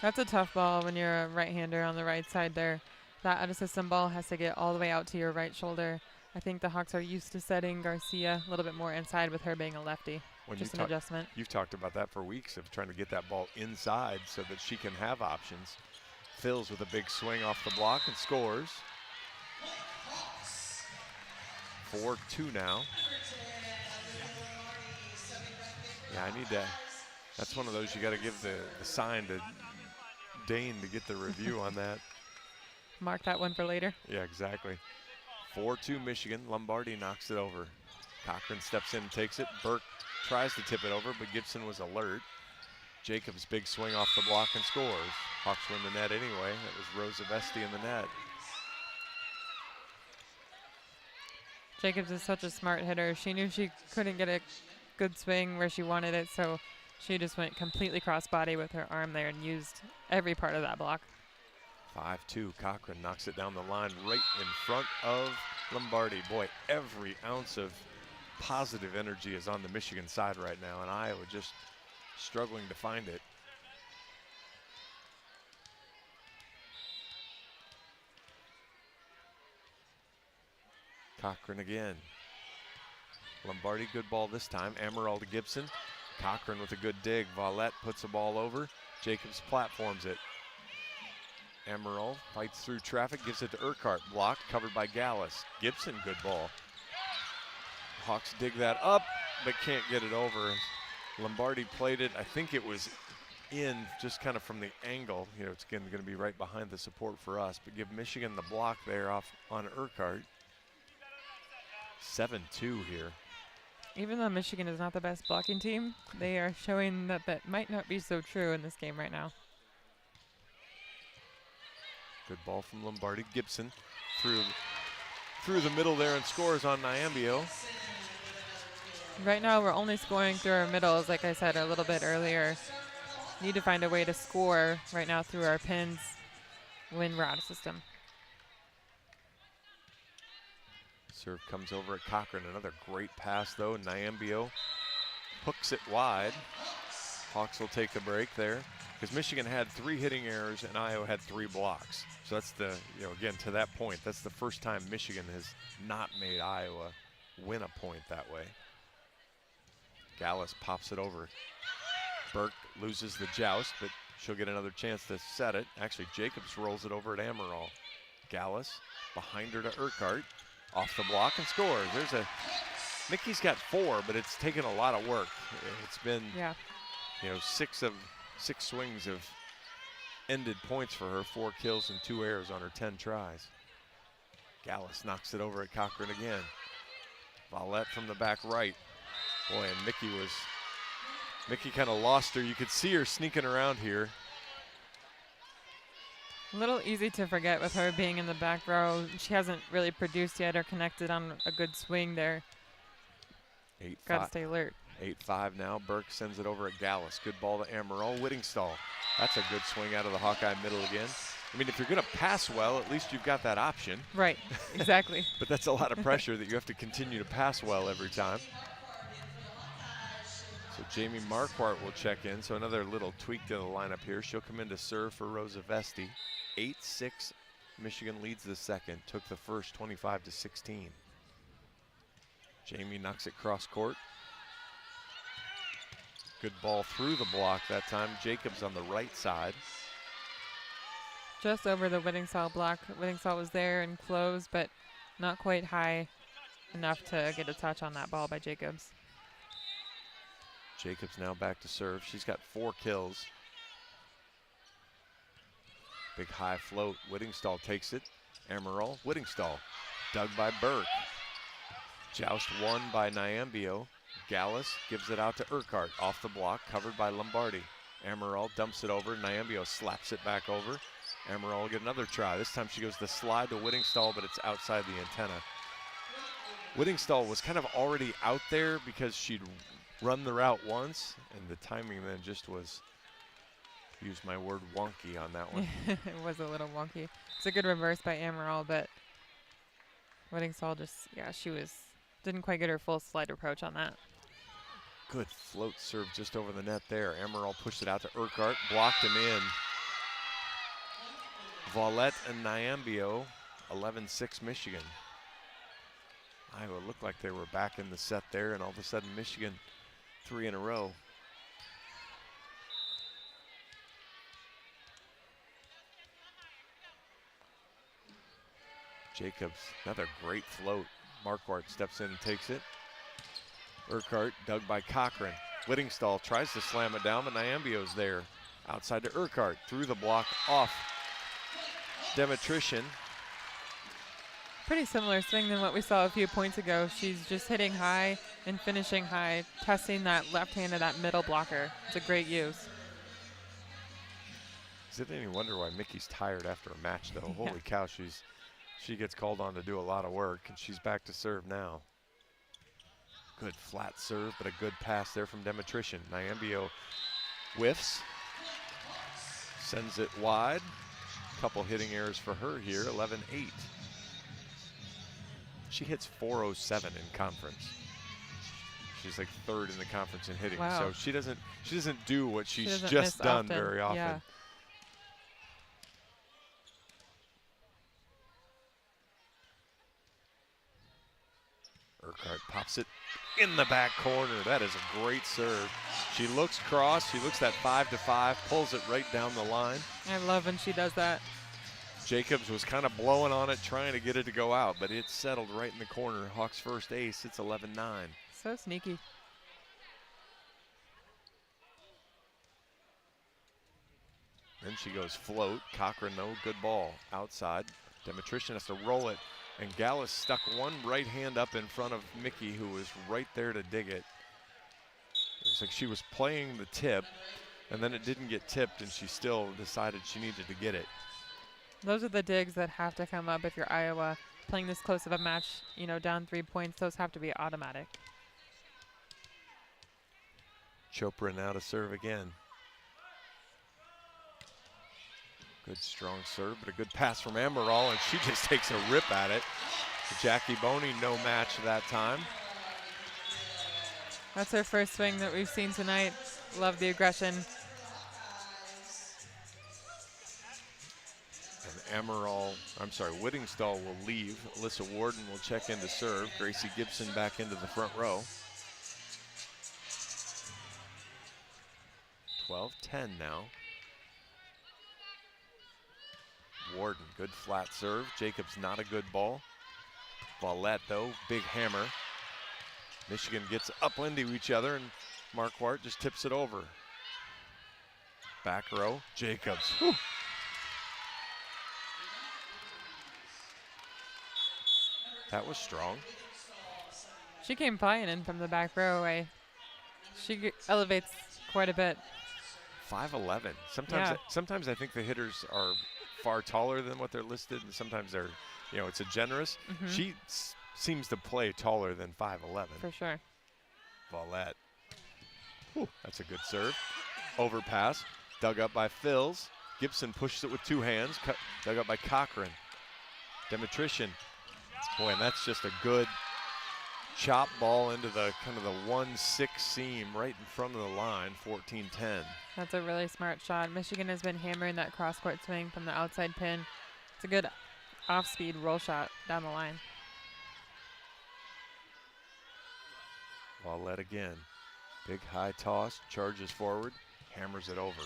That's a tough ball when you're a right-hander on the right side there. That out-of-system ball has to get all the way out to your right shoulder. I think the Hawks are used to setting Garcia a little bit more inside with her being a lefty. Just an adjustment. You've talked about that for weeks, of trying to get that ball inside so that she can have options. Phils with a big swing off the block and scores. 4-2 now. Yeah, I need to. That's one of those you got to give the sign to Dane to get the review on that. Mark that one for later. Yeah, exactly. 4-2 Michigan. Lombardi knocks it over. Cochran steps in and takes it. Burke tries to tip it over, but Gibson was alert. Jacobs big swing off the block and scores. Hawks win the net anyway. That was Rosa Vesti in the net. Jacobs is such a smart hitter. She knew she couldn't get a good swing where she wanted it, so she just went completely cross-body with her arm there and used every part of that block. 5-2, Cochran knocks it down the line right in front of Lombardi. Boy, every ounce of positive energy is on the Michigan side right now, and Iowa just struggling to find it. Cochran again. Lombardi, good ball this time. Amaral to Gibson. Cochran with a good dig. Vallette puts the ball over. Jacobs platforms it. Emerald fights through traffic, gives it to Urquhart. Blocked, covered by Gallus. Gibson, good ball. Hawks dig that up, but can't get it over. Lombardi played it. I think it was in just kind of from the angle. You know, it's going to be right behind the support for us, but give Michigan the block there off on Urquhart. 7-2 here. Even though Michigan is not the best blocking team, they are showing that that might not be so true in this game right now. Good ball from Lombardi. Gibson through the middle there and scores on Nyambio. Right now we're only scoring through our middles, like I said a little bit earlier. Need to find a way to score right now through our pins when we're out of system. Serve comes over at Cochran. Another great pass though. Nyambio hooks it wide. Hawks will take the break there because Michigan had 3 hitting errors and Iowa had 3 blocks. So that's the, you know, again, to that point, that's the first time Michigan has not made Iowa win a point that way. Gallus pops it over. Burke loses the joust, but she'll get another chance to set it. Actually, Jacobs rolls it over at Amaral. Gallus behind her to Urquhart. Off the block and scores. There's a, Mickey's got 4, but it's taken a lot of work. It's been, you know, 6 swings have ended points for her. 4 kills and 2 errors on her 10 tries. Gallus knocks it over at Cochran again. Vallette from the back right. Boy, and Mickey kind of lost her. You could see her sneaking around here. A little easy to forget with her being in the back row. She hasn't really produced yet or connected on a good swing there. 8-5. Got to stay alert. 8-5 now. Burke sends it over at Gallus. Good ball to Amaral. Whittingstall. That's a good swing out of the Hawkeye middle again. I mean, if you're going to pass well, at least you've got that option. Right, exactly. But that's a lot of pressure that you have to continue to pass well every time. So Jamie Marquardt will check in. So another little tweak to the lineup here. She'll come in to serve for Rosa Vesti. 8-6, Michigan leads the second. Took the first 25-16. Jamie knocks it cross court. Good ball through the block that time. Jacobs on the right side. Just over the Whittingstall block. Whittingstall was there and close, but not quite high enough to get a touch on that ball by Jacobs. Jacobs now back to serve. She's got 4 kills. Big high float. Whittingstall takes it. Amaral. Whittingstall. Dug by Burke. Joust won by Nyambio. Gallus gives it out to Urquhart. Off the block. Covered by Lombardi. Amaral dumps it over. Nyambio slaps it back over. Amaral will get another try. This time she goes the slide to Whittingstall, but it's outside the antenna. Whittingstall was kind of already out there because she'd run the route once, and the timing then just was, use my word, wonky on that one. It was a little wonky. It's a good reverse by Amaral, but Whittingstall just, didn't quite get her full slide approach on that. Good float serve just over the net there. Amaral pushed it out to Urquhart, blocked him in. Vallette and Nyambio, 11-6 Michigan. Iowa looked like they were back in the set there, and all of a sudden Michigan 3 in a row. Jacobs, another great float. Marquardt steps in and takes it. Urquhart dug by Cochran. Whittingstall tries to slam it down, but Nyambio's there. Outside to Urquhart, through the block, off. Demetrician. Pretty similar swing than what we saw a few points ago. She's just hitting high and finishing high, testing that left hand of that middle blocker. It's a great use. Is it any wonder why Mickey's tired after a match, though? Holy cow, she gets called on to do a lot of work, and she's back to serve now. Good flat serve, but a good pass there from Demetrician. Nyambio whiffs, sends it wide. Couple hitting errors for her here, 11-8. She hits .407 in conference. She's like 3rd in the conference in hitting. Wow. So she doesn't do what she's doesn't just miss done often. very often. Yeah. Urquhart pops it in the back corner. That is a great serve. She looks cross. She looks that 5-5, pulls it right down the line. I love when she does that. Jacobs was kind of blowing on it, trying to get it to go out, but it settled right in the corner. Hawks' first ace. It's 11-9. So sneaky. Then she goes float. Cochran, no good ball. Outside. Demetrician has to roll it, and Gallus stuck one right hand up in front of Mickey, who was right there to dig it. It was like she was playing the tip, and then it didn't get tipped, and she still decided she needed to get it. Those are the digs that have to come up if you're Iowa. Playing this close of a match, you know, down 3 points, those have to be automatic. Chopra now to serve again. Good strong serve, but a good pass from Amaral, and she just takes a rip at it. Jackie Boney, no match that time. That's her first swing that we've seen tonight. Love the aggression. And Whittingstall will leave. Alyssa Warden will check in to serve. Gracie Gibson back into the front row. 12-10 now. Warden, good flat serve. Jacobs, not a good ball. Vallette, though, big hammer. Michigan gets upwind to each other, and Marquardt just tips it over. Back row, Jacobs. Whew. That was strong. She came flying in from the back row. She elevates quite a bit. 5'11". Yeah. Sometimes I think the hitters are far taller than what they're listed, and sometimes they're, you know, it's a generous. She seems to play taller than 5'11". For sure. Vallette. Whew, that's a good serve. Overpass, dug up by Phils. Gibson pushes it with two hands, dug up by Cochran. Demetrician. Boy, and that's just a good chop ball into the kind of the 1-6 seam right in front of the line, 14-10. That's a really smart shot. Michigan has been hammering that cross-court swing from the outside pin. It's a good off-speed roll shot down the line. Vallette again. Big high toss, charges forward, hammers it over.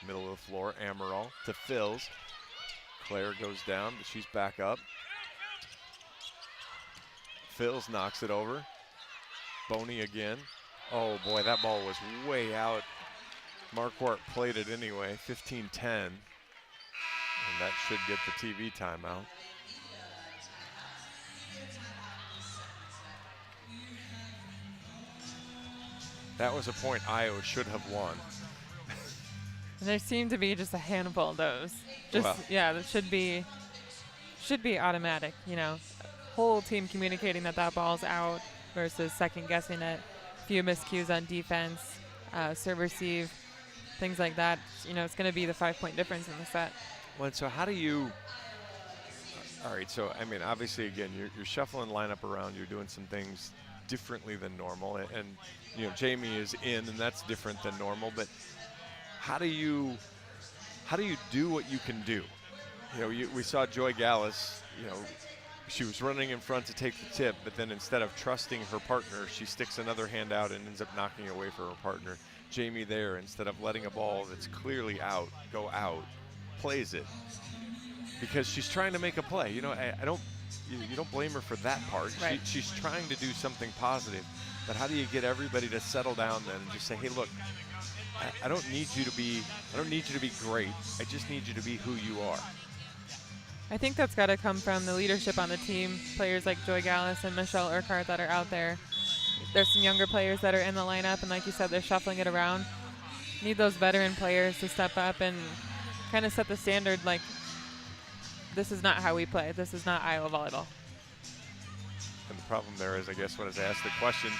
Middle of the floor, Amaral to Phils. Claire goes down, but she's back up. Phils knocks it over. Boney again. Oh boy, that ball was way out. Marquardt played it anyway, 15-10. And that should get the TV timeout. That was a point Iowa should have won. And there seem to be just a handful of those. That should be automatic, you know. Whole team communicating that ball's out versus second guessing it. Few miscues on defense, serve receive, things like that. You know, it's going to be the 5-point difference in the set. Well, and so how do you, all right, so I mean, obviously again, you're shuffling lineup around, you're doing some things differently than normal, and you know, Jamie is in, and that's different than normal, but how do you do what you can do? You know, we saw Joy Gallus, you know, she was running in front to take the tip, but then instead of trusting her partner, she sticks another hand out and ends up knocking away for her partner. Jamie there, instead of letting a ball that's clearly out go out, plays it because she's trying to make a play. You know, you don't blame her for that part. Right. She's trying to do something positive, but how do you get everybody to settle down then and just say, hey, look, I don't need you to be great. I just need you to be who you are. I think that's got to come from the leadership on the team. Players like Joy Gallus and Michelle Urquhart that are out there. There's some younger players that are in the lineup, and like you said, they're shuffling it around. Need those veteran players to step up and kind of set the standard, like, this is not how we play. This is not Iowa volleyball. And the problem there is, I guess, when I was asked the question,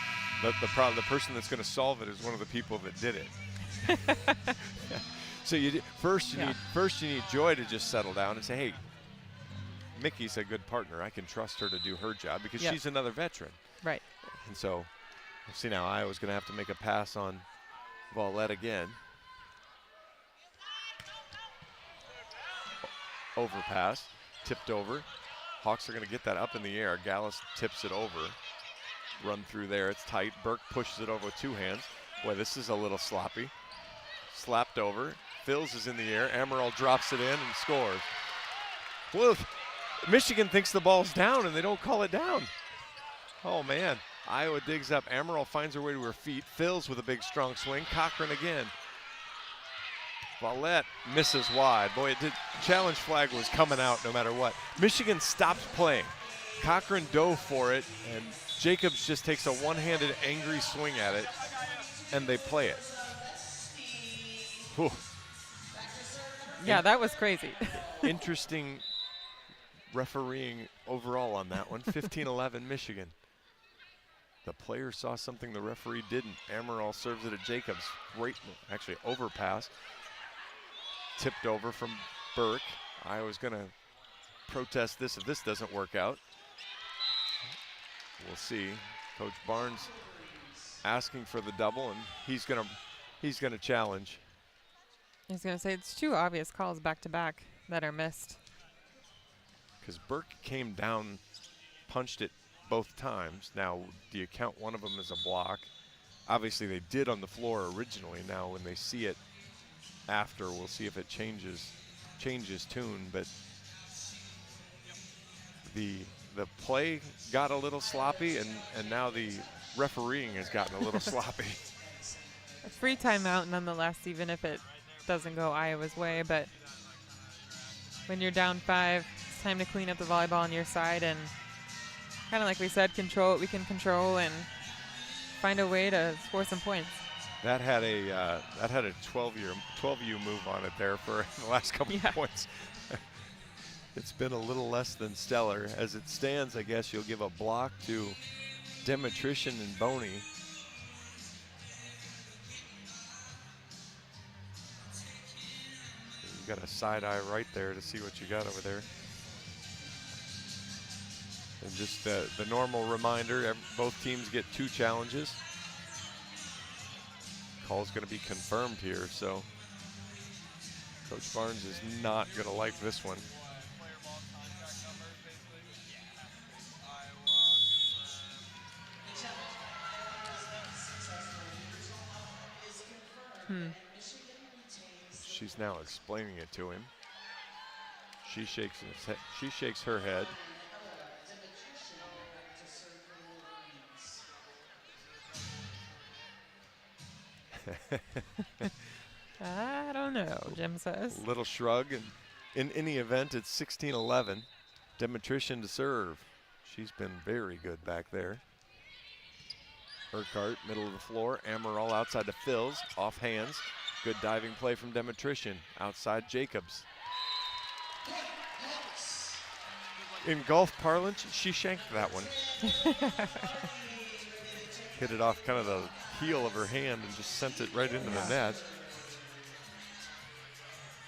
the person that's going to solve it is one of the people that did it. So first you need Joy to just settle down and say, hey, Mickey's a good partner. I can trust her to do her job because she's another veteran. Right. And so, see now Iowa's going to have to make a pass on Vallette again. Overpass, tipped over. Hawks are going to get that up in the air. Gallus tips it over. Run through there, it's tight. Burke pushes it over with two hands. Boy, this is a little sloppy. Slapped over. Phils is in the air. Amaral drops it in and scores. Well, Michigan thinks the ball's down and they don't call it down. Oh man, Iowa digs up. Amaral finds her way to her feet. Fills with a big strong swing. Cochran again. Vallette misses wide. Boy, challenge flag was coming out no matter what. Michigan stops playing. Cochran dove for it, and Jacobs just takes a one-handed angry swing at it, and they play it. Whew. Yeah, that was crazy. Interesting refereeing overall on that one. 15-11 Michigan. The player saw something the referee didn't. Amaral serves it at Jacobs. Great, actually overpass. Tipped over from Burke. Iowa's going to protest this if this doesn't work out. We'll see. Coach Barnes asking for the double, and he's going to challenge. He's going to say it's 2 obvious calls back to back that are missed. Because Burke came down, punched it both times. Now, do you count one of them as a block? Obviously, they did on the floor originally. Now, when they see it after, we'll see if it changes tune. But the play got a little sloppy, and now the refereeing has gotten a little sloppy. A free timeout nonetheless, even if it doesn't go Iowa's way. But when you're down 5, it's time to clean up the volleyball on your side and kind of like we said, control what we can control and find a way to score some points. That had a 12U move on it there for the last couple of points. It's been a little less than stellar. As it stands, I guess you'll give a block to Demetrician and Boney. You got a side eye right there to see what you got over there. And just the normal reminder, both teams get 2 challenges. Call's going to be confirmed here, so Coach Barnes is not going to like this one. She's now explaining it to him. She shakes her head. I don't know, Jim says. Little shrug, and in any event, it's 16-11. Demetrician to serve. She's been very good back there. Urquhart, middle of the floor. Amaral outside to Fills, off hands. Good diving play from Demetrician. Outside Jacobs. In golf parlance, she shanked that one. Hit it off kind of the heel of her hand and just sent it right into the net.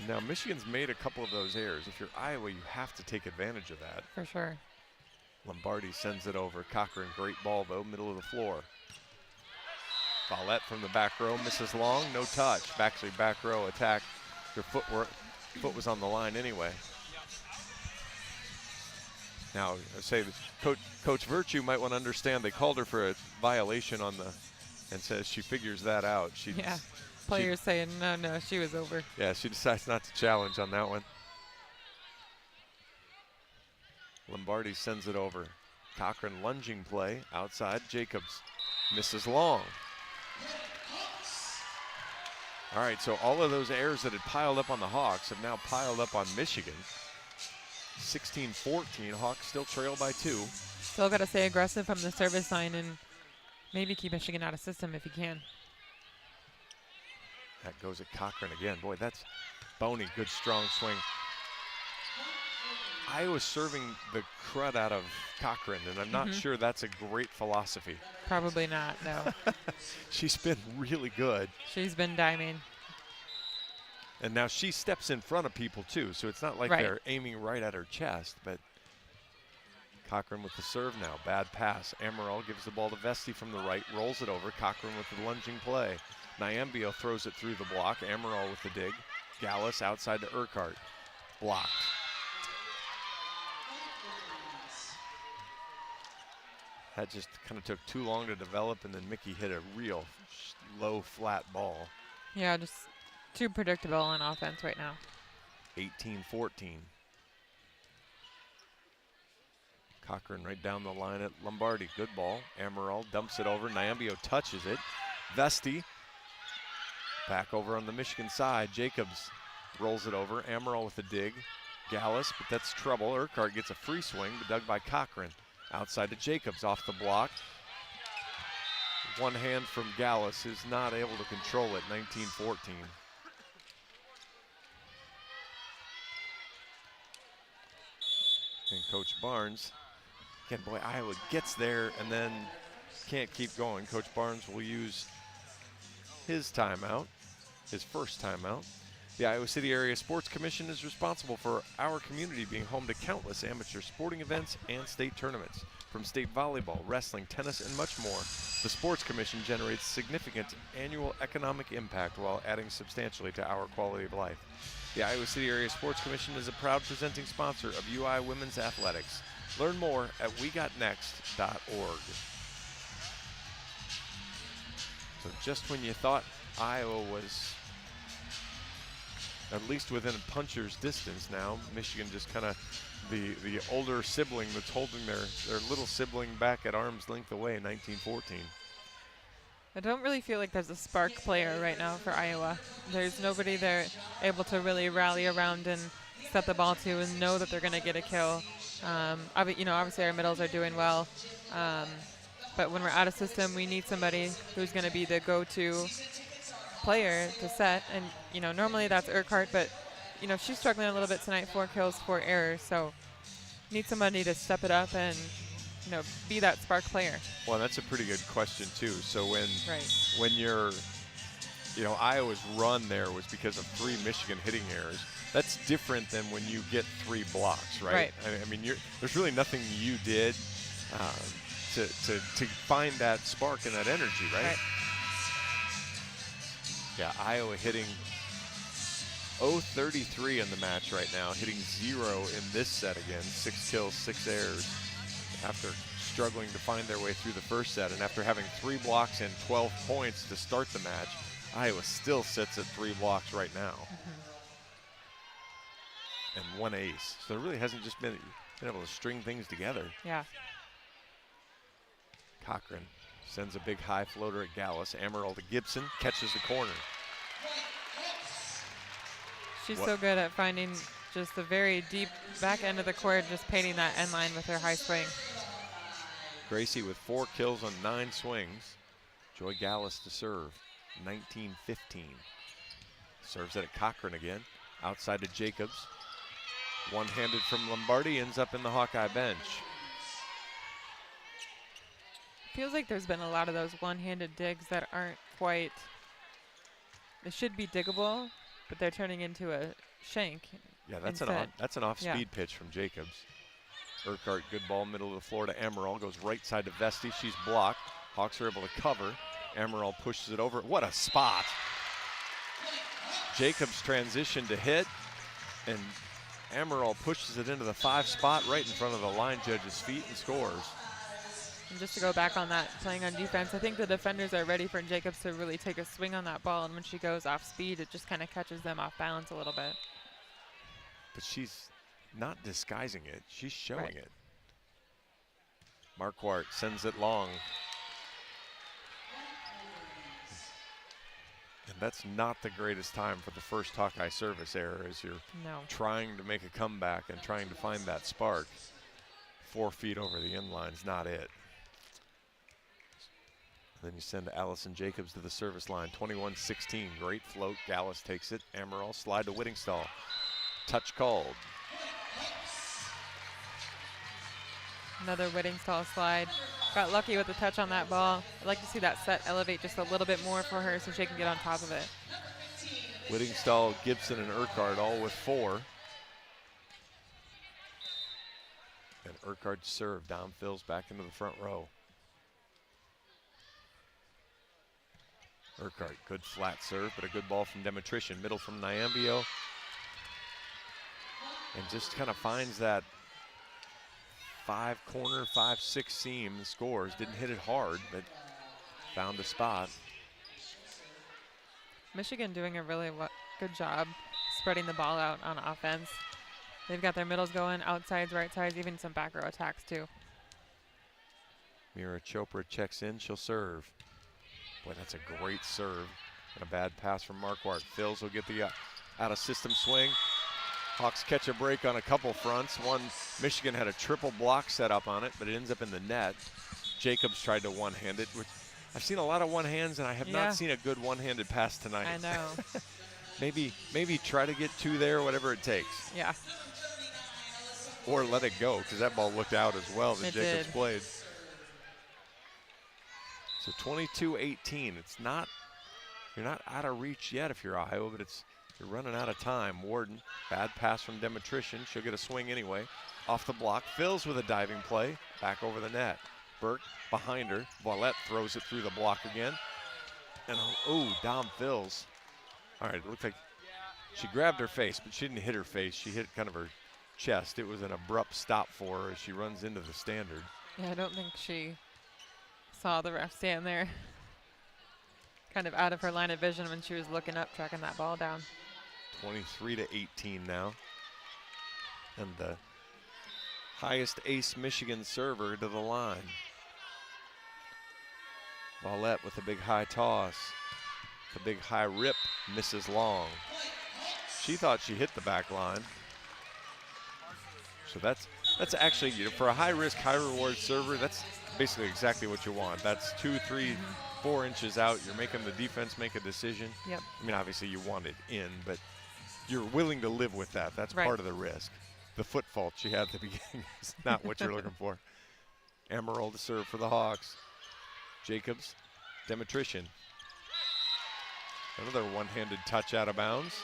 Now, Michigan's made a couple of those errors. If you're Iowa, you have to take advantage of that. For sure. Lombardi sends it over. Cochran, great ball, though, middle of the floor. Vallette from the back row, misses long, no touch. Actually, back row attack. Her foot was on the line anyway. Now, I say Coach Virtue might want to understand they called her for a violation on the, and says she figures that out. Players saying, no, she was over. Yeah, she decides not to challenge on that one. Lombardi sends it over. Cochran lunging play, outside, Jacobs misses long. All right, so all of those errors that had piled up on the Hawks have now piled up on Michigan. 16-14, Hawks still trail by 2. Still got to stay aggressive from the service line and maybe keep Michigan out of system if you can. That goes at Cochran again. Boy, that's Boney, good strong swing. Iowa's serving the crud out of Cochran, and I'm not sure that's a great philosophy. Probably not, no. She's been really good. She's been diming. And now she steps in front of people, too, so it's not like they're aiming right at her chest. But Cochran with the serve now. Bad pass. Amaral gives the ball to Vesti from the right, rolls it over. Cochran with the lunging play. Nyambio throws it through the block. Amaral with the dig. Gallus outside to Urquhart. Blocked. That just kind of took too long to develop, and then Mickey hit a real low, flat ball. Yeah, just too predictable on offense right now. 18-14. Cochran right down the line at Lombardi. Good ball. Amaral dumps it over. Nyambio touches it. Vesti back over on the Michigan side. Jacobs rolls it over. Amaral with a dig. Gallus, but that's trouble. Urquhart gets a free swing, but dug by Cochran. Outside to Jacobs off the block. One hand from Gallus, who's not able to control it. 19-14. And Coach Barnes, again, boy, Iowa gets there and then can't keep going. Coach Barnes will use his timeout, his first timeout. The Iowa City Area Sports Commission is responsible for our community being home to countless amateur sporting events and state tournaments. From state volleyball, wrestling, tennis, and much more, the Sports Commission generates significant annual economic impact while adding substantially to our quality of life. The Iowa City Area Sports Commission is a proud presenting sponsor of UI Women's Athletics. Learn more at wegotnext.org. So just when you thought Iowa was at least within a puncher's distance now, Michigan just kind of the older sibling that's holding their little sibling back at arm's length away, 19-14. I don't really feel like there's a spark player right now for Iowa. There's nobody they're able to really rally around and set the ball to and know that they're going to get a kill. Obviously our middles are doing well, but when we're out of system, we need somebody who's going to be the go-to player to set. And normally that's Urquhart, but she's struggling a little bit tonight. 4 kills, 4 errors. So need somebody to step it up and be that spark player. Well, that's a pretty good question too. So when you're, Iowa's run there was because of 3 Michigan hitting errors. That's different than when you get 3 blocks, right? I mean, there's really nothing you did to find that spark and that energy, right? Yeah, Iowa hitting 0-33 in the match right now, hitting 0 in this set again. 6 kills, 6 errors after struggling to find their way through the first set. And after having 3 blocks and 12 points to start the match, Iowa still sits at 3 blocks right now. And 1 ace. So it really hasn't just been able to string things together. Yeah. Cochran sends a big high floater at Gallus. Amaral to Gibson, catches the corner. She's so good at finding just the very deep back end of the court, just painting that end line with her high swing. Gracie with 4 kills on 9 swings. Joy Gallus to serve, 19-15. Serves it at Cochran again, outside to Jacobs. One-handed from Lombardi, ends up in the Hawkeye bench. Feels like there's been a lot of those one-handed digs that aren't quite, they should be diggable, but they're turning into a shank. Yeah, that's an off-speed pitch from Jacobs. Urquhart, good ball, middle of the floor to Amaral, goes right side to Vesti. She's blocked. Hawks are able to cover. Amaral pushes it over. What a spot! Jacobs transition to hit, and Amaral pushes it into the 5 spot right in front of the line judge's feet and scores. And just to go back on that, playing on defense, I think the defenders are ready for Jacobs to really take a swing on that ball, and when she goes off speed, it just kind of catches them off balance a little bit. But she's not disguising it, she's showing it. Marquardt sends it long. And that's not the greatest time for the first Hawkeye service error as you're trying to make a comeback and trying to find that spark. 4 feet over the inline's not it. Then you send Allison Jacobs to the service line, 21-16. Great float, Gallus takes it. Amaral slide to Whittingstall. Touch called. Another Whittingstall slide. Got lucky with the touch on that ball. I'd like to see that set elevate just a little bit more for her so she can get on top of it. Whittingstall, Gibson, and Urquhart all with 4. And Urquhart serve, downfills back into the front row. Urquhart, good flat serve, but a good ball from Demetrician. Middle from Nyambio. And just kind of finds that 5-corner, 5-6 seam and scores. Didn't hit it hard, but found a spot. Michigan doing a really good job spreading the ball out on offense. They've got their middles going, outsides, right sides, even some back row attacks too. Mira Chopra checks in. She'll serve. Boy, that's a great serve. And a bad pass from Marquardt. Phils will get the out-of-system swing. Hawks catch a break on a couple fronts. One, Michigan had a triple block set up on it, but it ends up in the net. Jacobs tried to one-hand it, which I've seen a lot of one-hands, and I have not seen a good one-handed pass tonight. I know. maybe try to get two there, whatever it takes. Yeah. Or let it go, because that ball looked out as well that Jacobs played. So 22-18. It's not, you're not out of reach yet if you're Iowa, but you're running out of time. Warden, bad pass from Demetrician. She'll get a swing anyway. Off the block, Phils with a diving play, back over the net. Burke behind her. Vallette throws it through the block again. And Dom Phils. All right, it looked like she grabbed her face, but she didn't hit her face. She hit kind of her chest. It was an abrupt stop for her as she runs into the standard. Yeah, I don't think she saw the ref stand there. Kind of out of her line of vision when she was looking up, tracking that ball down. 23-18 now. And the highest ace Michigan server to the line. Vallette with a big high toss. The big high rip misses long. She thought she hit the back line. So that's actually, for a high risk, high reward server, that's basically exactly what you want. That's 2, 3, 4 inches out. You're making the defense make a decision. Yep. I mean, obviously you want it in, but you're willing to live with that. That's part of the risk. The foot fault she had at the beginning is not what you're looking for. Emerald to serve for the Hawks. Jacobs, Demetrician. Another one-handed touch out of bounds.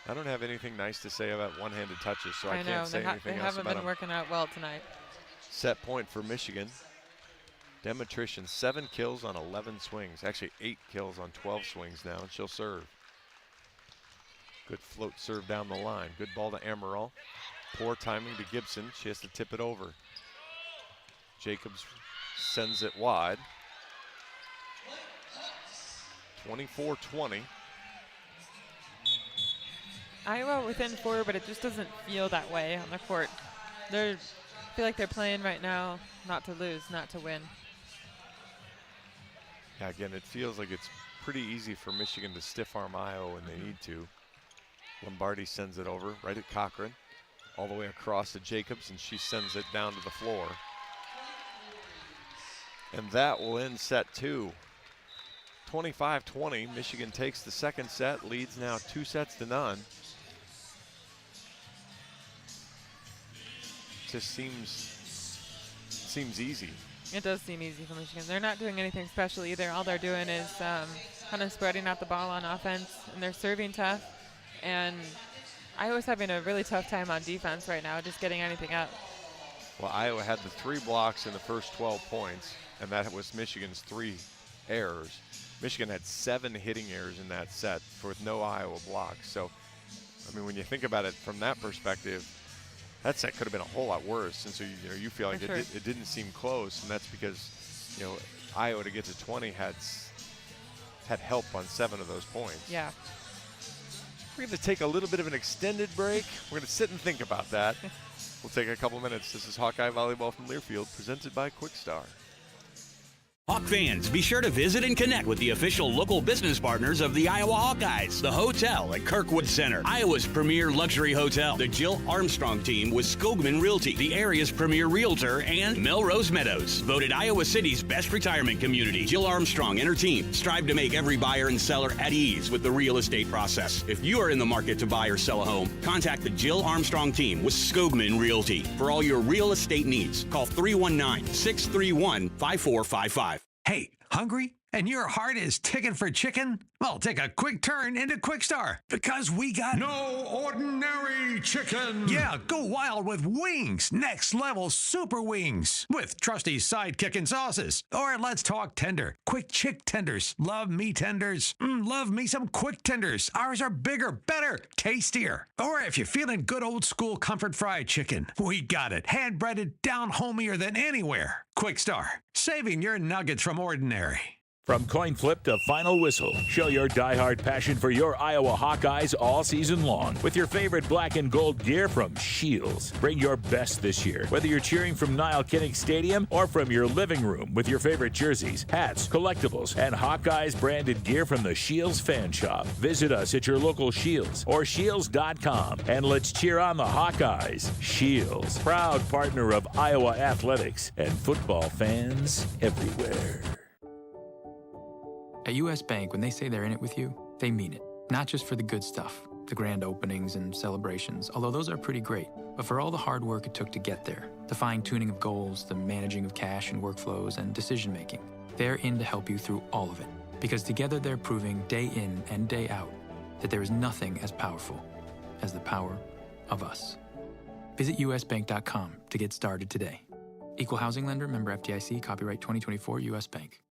I don't have anything nice to say about one-handed touches, so I can't say anything else about them. They haven't been working out well tonight. Set point for Michigan. Demetrician, 7 kills on 11 swings. Actually, 8 kills on 12 swings now, and she'll serve. Good float serve down the line. Good ball to Amaral. Poor timing to Gibson. She has to tip it over. Jacobs sends it wide. 24-20. Iowa within 4, but it just doesn't feel that way on the court. I feel like they're playing right now not to lose, not to win. Yeah, again, it feels like it's pretty easy for Michigan to stiff arm Iowa when they need to. Lombardi sends it over right at Cochran, all the way across to Jacobs, and she sends it down to the floor. And that will end set 2. 25-20, Michigan takes the second set, leads now 2-0. Just seems easy. It does seem easy for Michigan. They're not doing anything special either. All they're doing is kind of spreading out the ball on offense, and they're serving tough. And Iowa's having a really tough time on defense right now, just getting anything up. Well, Iowa had the 3 blocks in the first 12 points, and that was Michigan's 3 errors. Michigan had 7 hitting errors in that set with no Iowa blocks. So, I mean, when you think about it from that perspective, that set could have been a whole lot worse. And so, you feel like it didn't seem close, and that's because, Iowa to get to 20 had help on 7 of those points. Yeah. We're going to take a little bit of an extended break. We're going to sit and think about that. We'll take a couple minutes. This is Hawkeye Volleyball from Learfield, presented by Quickstar. Hawk fans, be sure to visit and connect with the official local business partners of the Iowa Hawkeyes. The hotel at Kirkwood Center, Iowa's premier luxury hotel. The Jill Armstrong team with Skogman Realty, the area's premier realtor, and Melrose Meadows. Voted Iowa City's best retirement community. Jill Armstrong and her team strive to make every buyer and seller at ease with the real estate process. If you are in the market to buy or sell a home, contact the Jill Armstrong team with Skogman Realty. For all your real estate needs, call 319-631-5455. Hey, hungry? And your heart is ticking for chicken? Well, take a quick turn into Quickstar, because we got no ordinary chicken. Yeah, go wild with wings. Next level super wings with trusty sidekick sauces. Or let's talk tender. Quick chick tenders. Love me tenders. Love me some quick tenders. Ours are bigger, better, tastier. Or if you're feeling good old school comfort fried chicken, we got it. Hand breaded, down homier than anywhere. Quickstar, saving your nuggets from ordinary. From coin flip to final whistle, show your diehard passion for your Iowa Hawkeyes all season long with your favorite black and gold gear from Shields. Bring your best this year, whether you're cheering from Niall Kinnick Stadium or from your living room with your favorite jerseys, hats, collectibles, and Hawkeyes branded gear from the Shields fan shop. Visit us at your local Shields or shields.com and let's cheer on the Hawkeyes. Shields, proud partner of Iowa athletics and football fans everywhere. At U.S. Bank, when they say they're in it with you, they mean it. Not just for the good stuff, the grand openings and celebrations, although those are pretty great, but for all the hard work it took to get there, the fine-tuning of goals, the managing of cash and workflows, and decision-making. They're in to help you through all of it, because together they're proving day in and day out that there is nothing as powerful as the power of us. Visit usbank.com to get started today. Equal housing lender, member FDIC, copyright 2024 U.S. Bank.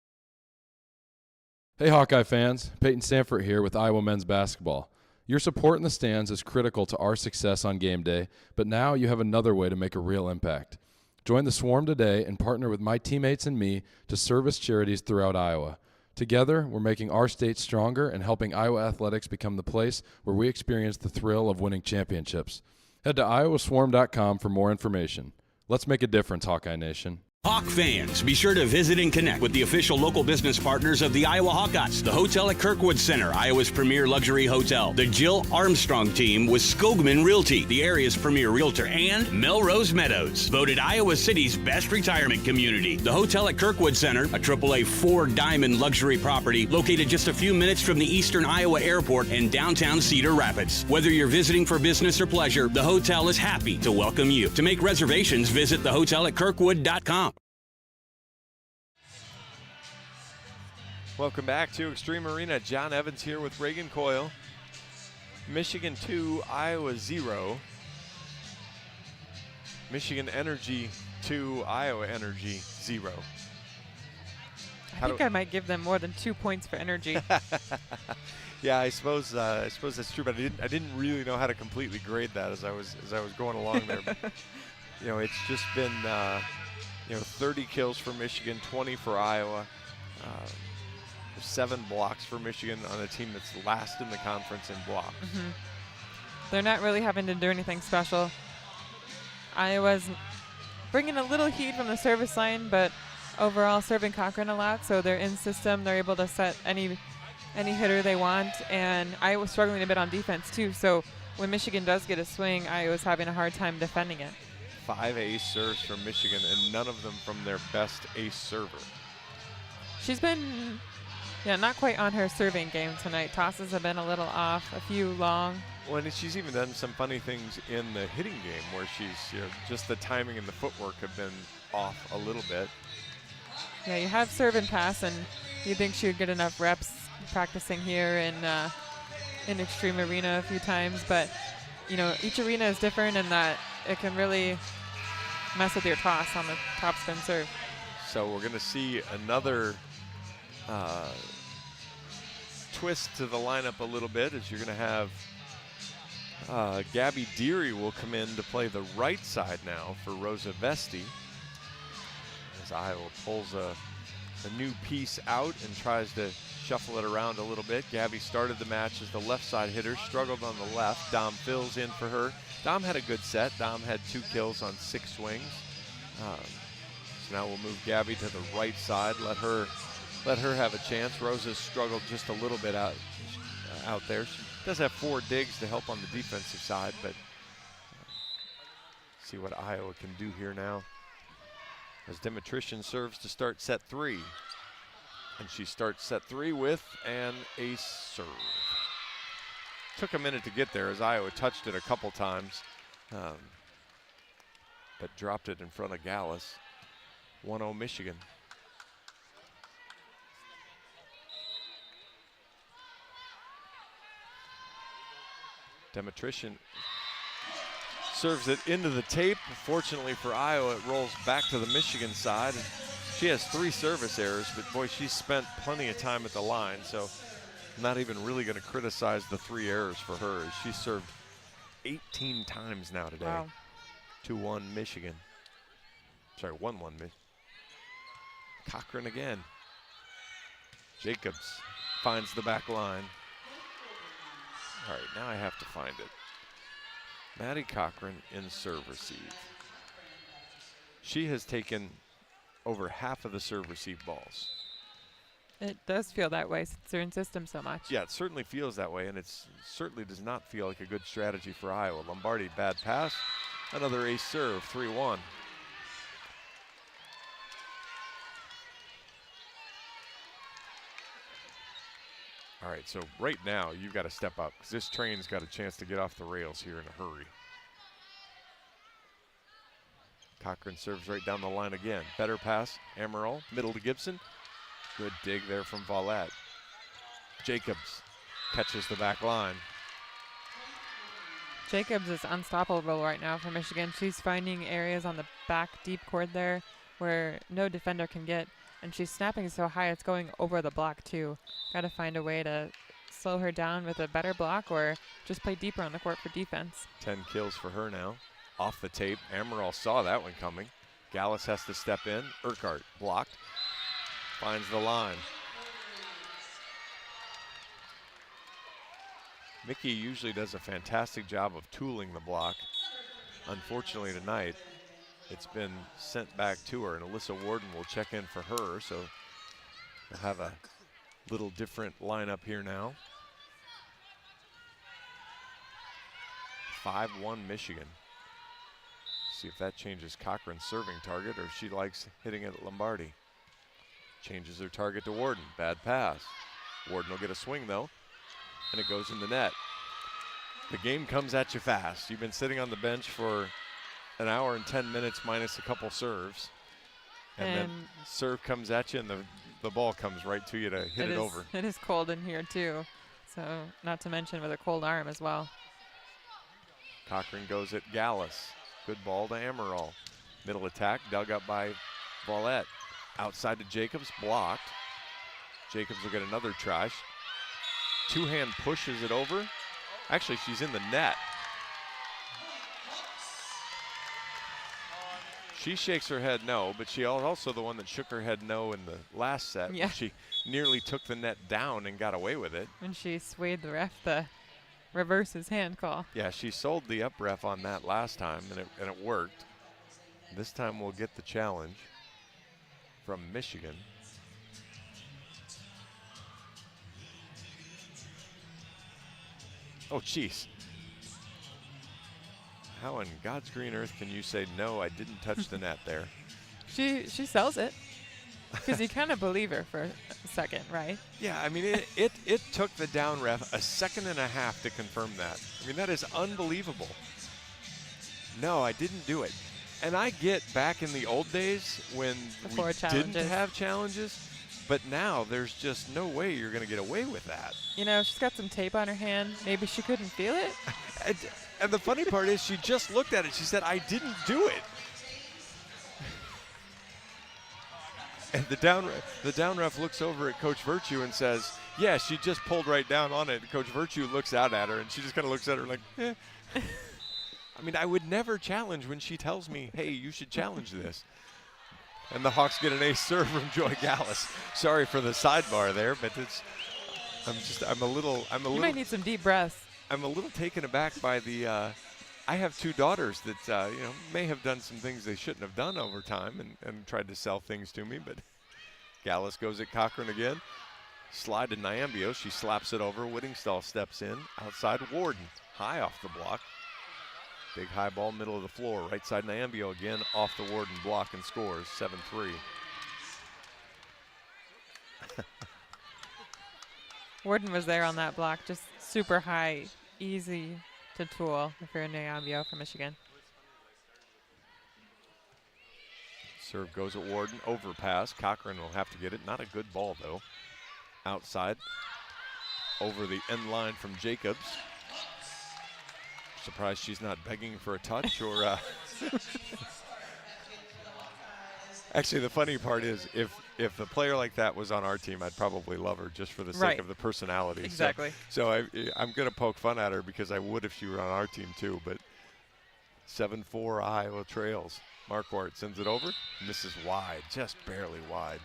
Hey Hawkeye fans, Peyton Sanford here with Iowa men's basketball. Your support in the stands is critical to our success on game day, but now you have another way to make a real impact. Join the Swarm today and partner with my teammates and me to service charities throughout Iowa. Together, we're making our state stronger and helping Iowa athletics become the place where we experience the thrill of winning championships. Head to iowaswarm.com for more information. Let's make a difference, Hawkeye Nation. Hawk fans, be sure to visit and connect with the official local business partners of the Iowa Hawkeyes. The hotel at Kirkwood Center, Iowa's premier luxury hotel. The Jill Armstrong team with Skogman Realty, the area's premier realtor. And Melrose Meadows, voted Iowa City's best retirement community. The hotel at Kirkwood Center, a AAA 4-diamond luxury property located just a few minutes from the Eastern Iowa Airport in downtown Cedar Rapids. Whether you're visiting for business or pleasure, the hotel is happy to welcome you. To make reservations, visit thehotelatKirkwood.com. Welcome back to Extreme Arena. John Evans here with Reagan Coyle. Michigan 2, Iowa 0. Michigan Energy 2, Iowa Energy 0. I think I might give them more than 2 points for energy. Yeah, I suppose that's true, but I didn't really know how to completely grade that as I was going along there. But, you know, it's just been 30 kills for Michigan, 20 for Iowa. 7 blocks for Michigan on a team that's last in the conference in blocks. Mm-hmm. They're not really having to do anything special. Iowa's bringing a little heat from the service line, but overall serving Cochran a lot, so they're in system. They're able to set any hitter they want, and Iowa's struggling a bit on defense too, so when Michigan does get a swing, Iowa's having a hard time defending it. 5 ace serves from Michigan, and none of them from their best ace server. She's been not quite on her serving game tonight. Tosses have been a little off, a few long. Well, and she's even done some funny things in the hitting game where she's, just the timing and the footwork have been off a little bit. Yeah, you have serve and pass, and you think she would get enough reps practicing here in Extreme Arena a few times, but each arena is different in that it can really mess with your toss on the topspin serve. So we're going to see another twist to the lineup a little bit, as you're going to have Gabby Deary will come in to play the right side now for Rosa Vesti, as Iowa pulls a new piece out and tries to shuffle it around a little bit. Gabby started the match as the left side hitter, struggled on the left. Dom fills in for her. Dom had a good set. Dom had 2 kills on 6 swings. So now we'll move Gabby to the right side, let her have a chance. Rosa's struggled just a little bit out there. She does have 4 digs to help on the defensive side, but see what Iowa can do here now. As Dimitrition serves to start set 3. And she starts set 3 with an ace serve. Took a minute to get there as Iowa touched it a couple times, but dropped it in front of Gallus. 1-0 Michigan. Dimitrition serves it into the tape. Fortunately for Iowa, it rolls back to the Michigan side. And she has 3 service errors, but boy, she's spent plenty of time at the line, so I'm not even really going to criticize the 3 errors for her, as she served 18 times now today. Wow. 2-1 Michigan. Sorry, 1-1 Michigan. Cochran again. Jacobs finds the back line. All right, now I have to find it. Maddie Cochran in serve receive. She has taken over half of the serve receive balls. It does feel that way since they're in system so much. Yeah, it certainly feels that way, and it certainly does not feel like a good strategy for Iowa. Lombardi, bad pass. Another ace serve, 3-1. All right, so right now you've got to step up because this train's got a chance to get off the rails here in a hurry. Cochran serves right down the line again. Better pass, Amaral, middle to Gibson. Good dig there from Volette. Jacobs catches the back line. Jacobs is unstoppable right now for Michigan. She's finding areas on the back deep court there where no defender can get, and she's snapping so high it's going over the block too. Got to find a way to slow her down with a better block or just play deeper on the court for defense. 10 kills for her now. Off the tape, Amaral saw that one coming. Gallus has to step in. Urquhart blocked. Finds the line. Mickey usually does a fantastic job of tooling the block. Unfortunately tonight, it's been sent back to her, and Alyssa Warden will check in for her, so we'll have a little different lineup here now. 5-1 Michigan. See if that changes Cochran's serving target, or if she likes hitting it at Lombardi. Changes her target to Warden. Bad pass. Warden will get a swing though, and it goes in the net. The game comes at you fast. You've been sitting on the bench for an hour and 10 minutes minus a couple serves. And then serve comes at you and the ball comes right to you to hit it over. It is cold in here too. So not to mention with a cold arm as well. Cochran goes at Gallus. Good ball to Amaral. Middle attack dug up by Volette. Outside to Jacobs, blocked. Jacobs will get another try. Two-hand pushes it over. Actually, she's in the net. She shakes her head no, but she also the one that shook her head no in the last set. Yeah. She nearly took the net down and got away with it. And she swayed the ref to reverse his hand call. Yeah, she sold the up ref on that last time, and it worked. This time we'll get the challenge from Michigan. Oh, jeez. How in God's green earth can you say, no, I didn't touch the net there? She sells it. Because you kind of believe her for a second, right? Yeah, I mean, it took the down ref a second and a half to confirm that. I mean, that is unbelievable. No, I didn't do it. And I get back in the old days when we didn't have challenges, but now there's just no way you're going to get away with that. You know, she's got some tape on her hand. Maybe she couldn't feel it. And the funny part is she just looked at it. She said, I didn't do it. And the down ref looks over at Coach Virtue and says, yeah, she just pulled right down on it. And Coach Virtue looks out at her, and she just kind of looks at her like, eh. I mean, I would never challenge when she tells me, hey, you should challenge this. And the Hawks get an ace serve from Joy Gallus. Sorry for the sidebar there, but I'm a little. You might need some deep breaths. I'm a little taken aback by the, I have two daughters that, may have done some things they shouldn't have done over time and tried to sell things to me, but Gallus goes at Cochran again. Slide to Nyambio. She slaps it over. Whittingstall steps in. Outside Warden. High off the block. Big high ball, middle of the floor. Right side Nyambio again off the Warden block and scores 7-3. Warden was there on that block, just super high, easy to tool if you're Nyambio from Michigan. Serve goes at Warden. Overpass. Cochran will have to get it. Not a good ball, though. Outside. Over the end line from Jacobs. Surprised she's not begging for a touch or Actually, the funny part is if a player like that was on our team, I'd probably love her just for the sake of the personality. Exactly. So I'm going to poke fun at her because I would if she were on our team too. But 7-4 Iowa trails. Marquardt sends it over. Misses wide, just barely wide.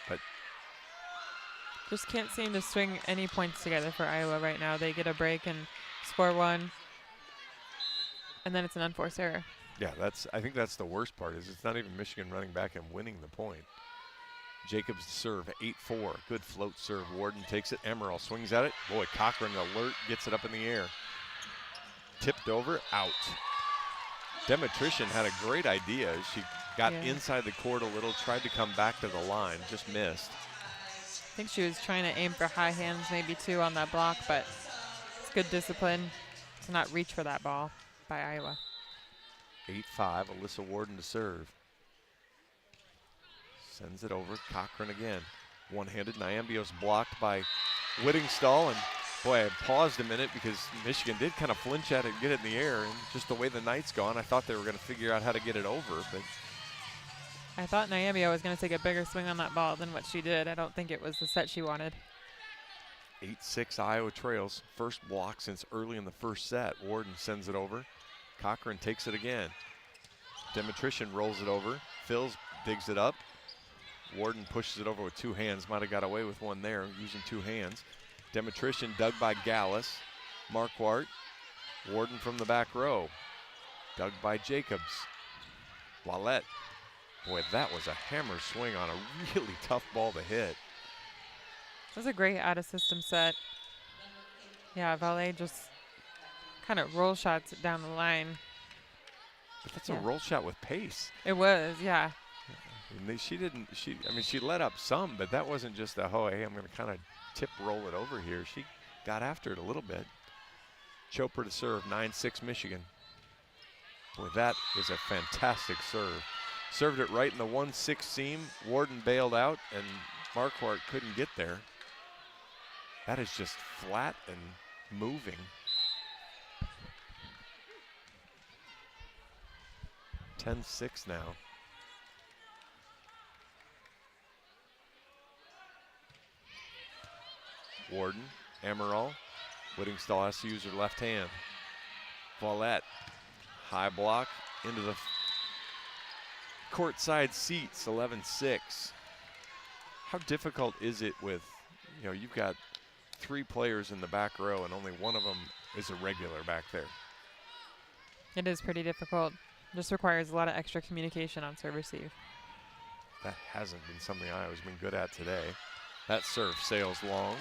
But Just can't seem to string any points together for Iowa right now. They get a break and score one, and then it's an unforced error. Yeah, I think that's the worst part, is it's not even Michigan running back and winning the point. Jacobs to serve, 8-4. Good float serve. Warden takes it. Emerald swings at it. Boy, Cochran alert, gets it up in the air. Tipped over, out. Demetrician had a great idea. She got inside the court a little, tried to come back to the line, just missed. I think she was trying to aim for high hands maybe too on that block, but it's good discipline to not reach for that ball by Iowa. 8-5, Alyssa Warden to serve. Sends it over, Cochran again. One-handed, Nyambio's blocked by Whittingstall, and boy, I paused a minute because Michigan did kind of flinch at it and get it in the air, and just the way the night's gone, I thought they were going to figure out how to get it over, but I thought Nyambio was going to take a bigger swing on that ball than what she did. I don't think it was the set she wanted. 8-6 Iowa trails. First block since early in the first set. Warden sends it over. Cochran takes it again. Demetrician rolls it over. Phils digs it up. Warden pushes it over with two hands. Might have got away with one there using two hands. Demetrician dug by Gallus. Marquardt. Warden from the back row. Dug by Jacobs. Wallette. Boy, that was a hammer swing on a really tough ball to hit. It was a great out-of-system set. Yeah, Valet just kind of roll shots it down the line. But that's a roll shot with pace. It was, yeah. And she let up some, but that wasn't just a, oh, hey, I'm going to kind of tip roll it over here. She got after it a little bit. Chopra to serve, 9-6 Michigan. Boy, that is a fantastic serve. Served it right in the 1-6 seam. Warden bailed out, and Marquardt couldn't get there. That is just flat and moving. (10-6) now. Warden, Amaral. Whittingstall has to use her left hand. Follette, high block into the courtside seats, 11-6. How difficult is it with, you've got three players in the back row and only one of them is a regular back there? It is pretty difficult. Just requires a lot of extra communication on serve receive. That hasn't been something Iowa's been good at today. That serve sails long.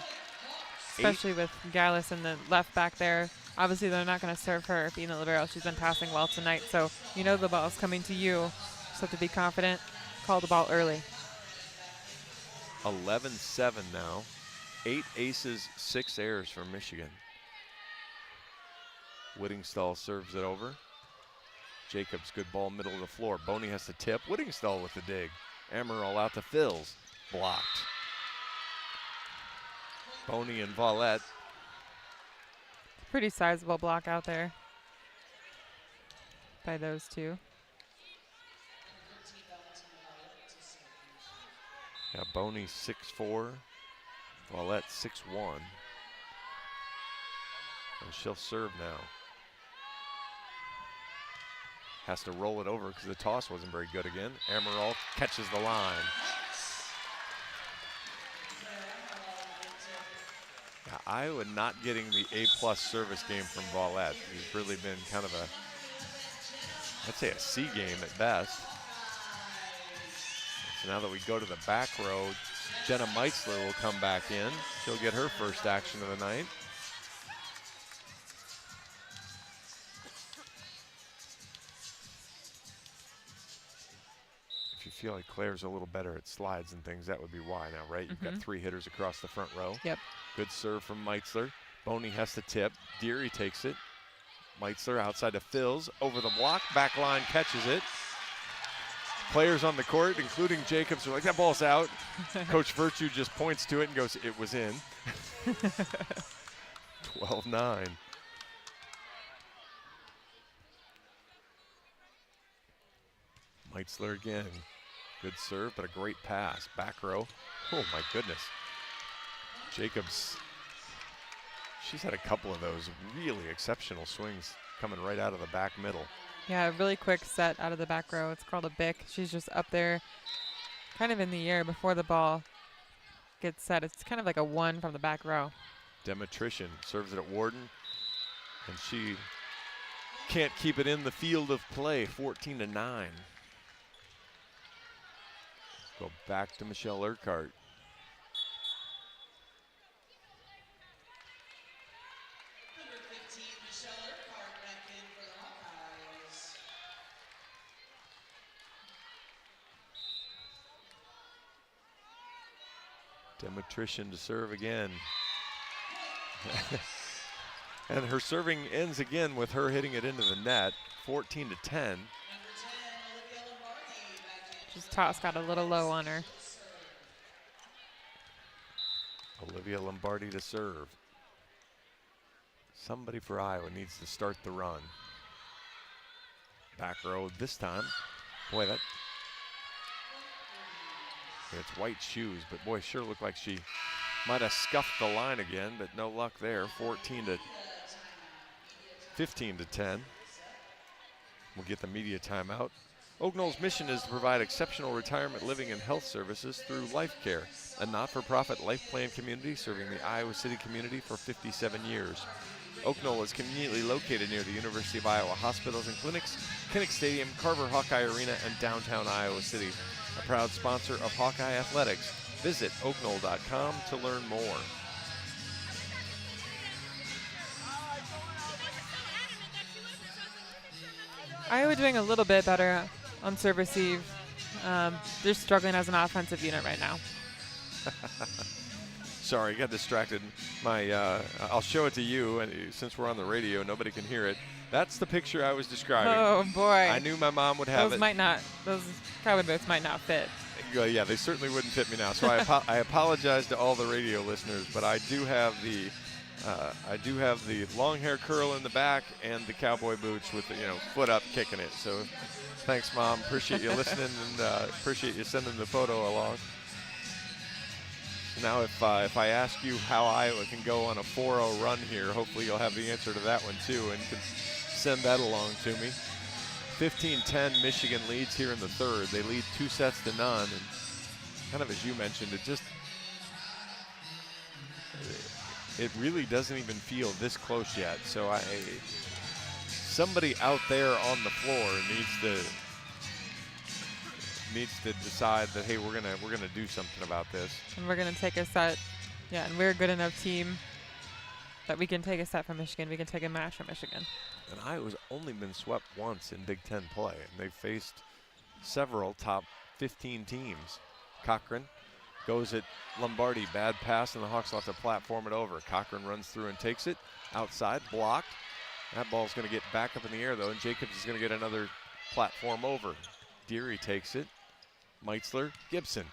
Especially with Gallus in the left back there. Obviously, they're not going to serve her being the libero. She's been passing well tonight, so the ball's coming to you. Just have to be confident. Call the ball early. 11-7 now. 8 aces, 6 errors for Michigan. Whittingstall serves it over. Jacobs, good ball, middle of the floor. Boney has to tip. Whittingstall with the dig. Amaral out to Phils. Blocked. Boney and Vallette. Pretty sizable block out there by those two. Yeah, Boney 6'4", Vallette 6'1". And she'll serve now. Has to roll it over because the toss wasn't very good again. Amaral catches the line. Now, Iowa not getting the A+ service game from Vallette. He's really been kind of I'd say a C game at best. So now that we go to the back row, Jenna Meitzler will come back in. She'll get her first action of the night. If you feel like Claire's a little better at slides and things, that would be why now, right? You've got 3 hitters across the front row. Yep. Good serve from Meitzler. Boney has to tip. Deary takes it. Meitzler outside to Phils. Over the block. Back line catches it. Players on the court, including Jacobs, are like, that ball's out. Coach Virtue just points to it and goes, it was in. 12-9. Meitzler again. Good serve, but a great pass. Back row. Oh, my goodness. Jacobs, she's had a couple of those really exceptional swings coming right out of the back middle. Yeah, a really quick set out of the back row. It's called a bick. She's just up there kind of in the air before the ball. gets set. It's kind of like a 1 from the back row. Demetrician serves it at Warden, and she can't keep it in the field of play. 14-9. Go back to Michelle Urquhart. Demetrician to serve again. And her serving ends again with her hitting it into the net. 14-10. Just toss got a little low on her. Olivia Lombardi to serve. Somebody for Iowa needs to start the run. Back row this time. Boy, that. It's white shoes, but boy, sure looked like she might have scuffed the line again, but no luck there. 15-10. We'll get the media timeout. Oak Knoll's mission is to provide exceptional retirement living and health services through Life Care, a not-for-profit life plan community serving the Iowa City community for 57 years. Oak Knoll is conveniently located near the University of Iowa hospitals and clinics, Kinnick Stadium, Carver Hawkeye Arena, and downtown Iowa City. A proud sponsor of Hawkeye Athletics. Visit oakknoll.com to learn more. Iowa doing a little bit better on serve receive. They're struggling as an offensive unit right now. Sorry, got distracted. I'll show it to you, and since we're on the radio, nobody can hear it. That's the picture I was describing. Oh boy! I knew my mom would have it. Those cowboy boots might not fit. Yeah, they certainly wouldn't fit me now. So I apologize to all the radio listeners, but I do have the long hair curl in the back and the cowboy boots with the foot up kicking it. So thanks, Mom. Appreciate you listening and appreciate you sending the photo along. Now, if I ask you how Iowa can go on a 4-0 run here, hopefully you'll have the answer to that one too and can send that along to me. 15-10, Michigan leads here in the third. They lead 2-0, and kind of as you mentioned, it really doesn't even feel this close yet. So somebody out there on the floor needs to decide that, hey, we're gonna do something about this. And we're gonna take a set. Yeah, and we're a good enough team that we can take a set from Michigan. We can take a match from Michigan. And Iowa's only been swept once in Big Ten play, and they've faced several top 15 teams. Cochran goes at Lombardi, bad pass, and the Hawks will have to platform it over. Cochran runs through and takes it. Outside, blocked. That ball's gonna get back up in the air though, and Jacobs is gonna get another platform over. Deary takes it. Meitzler, Gibson.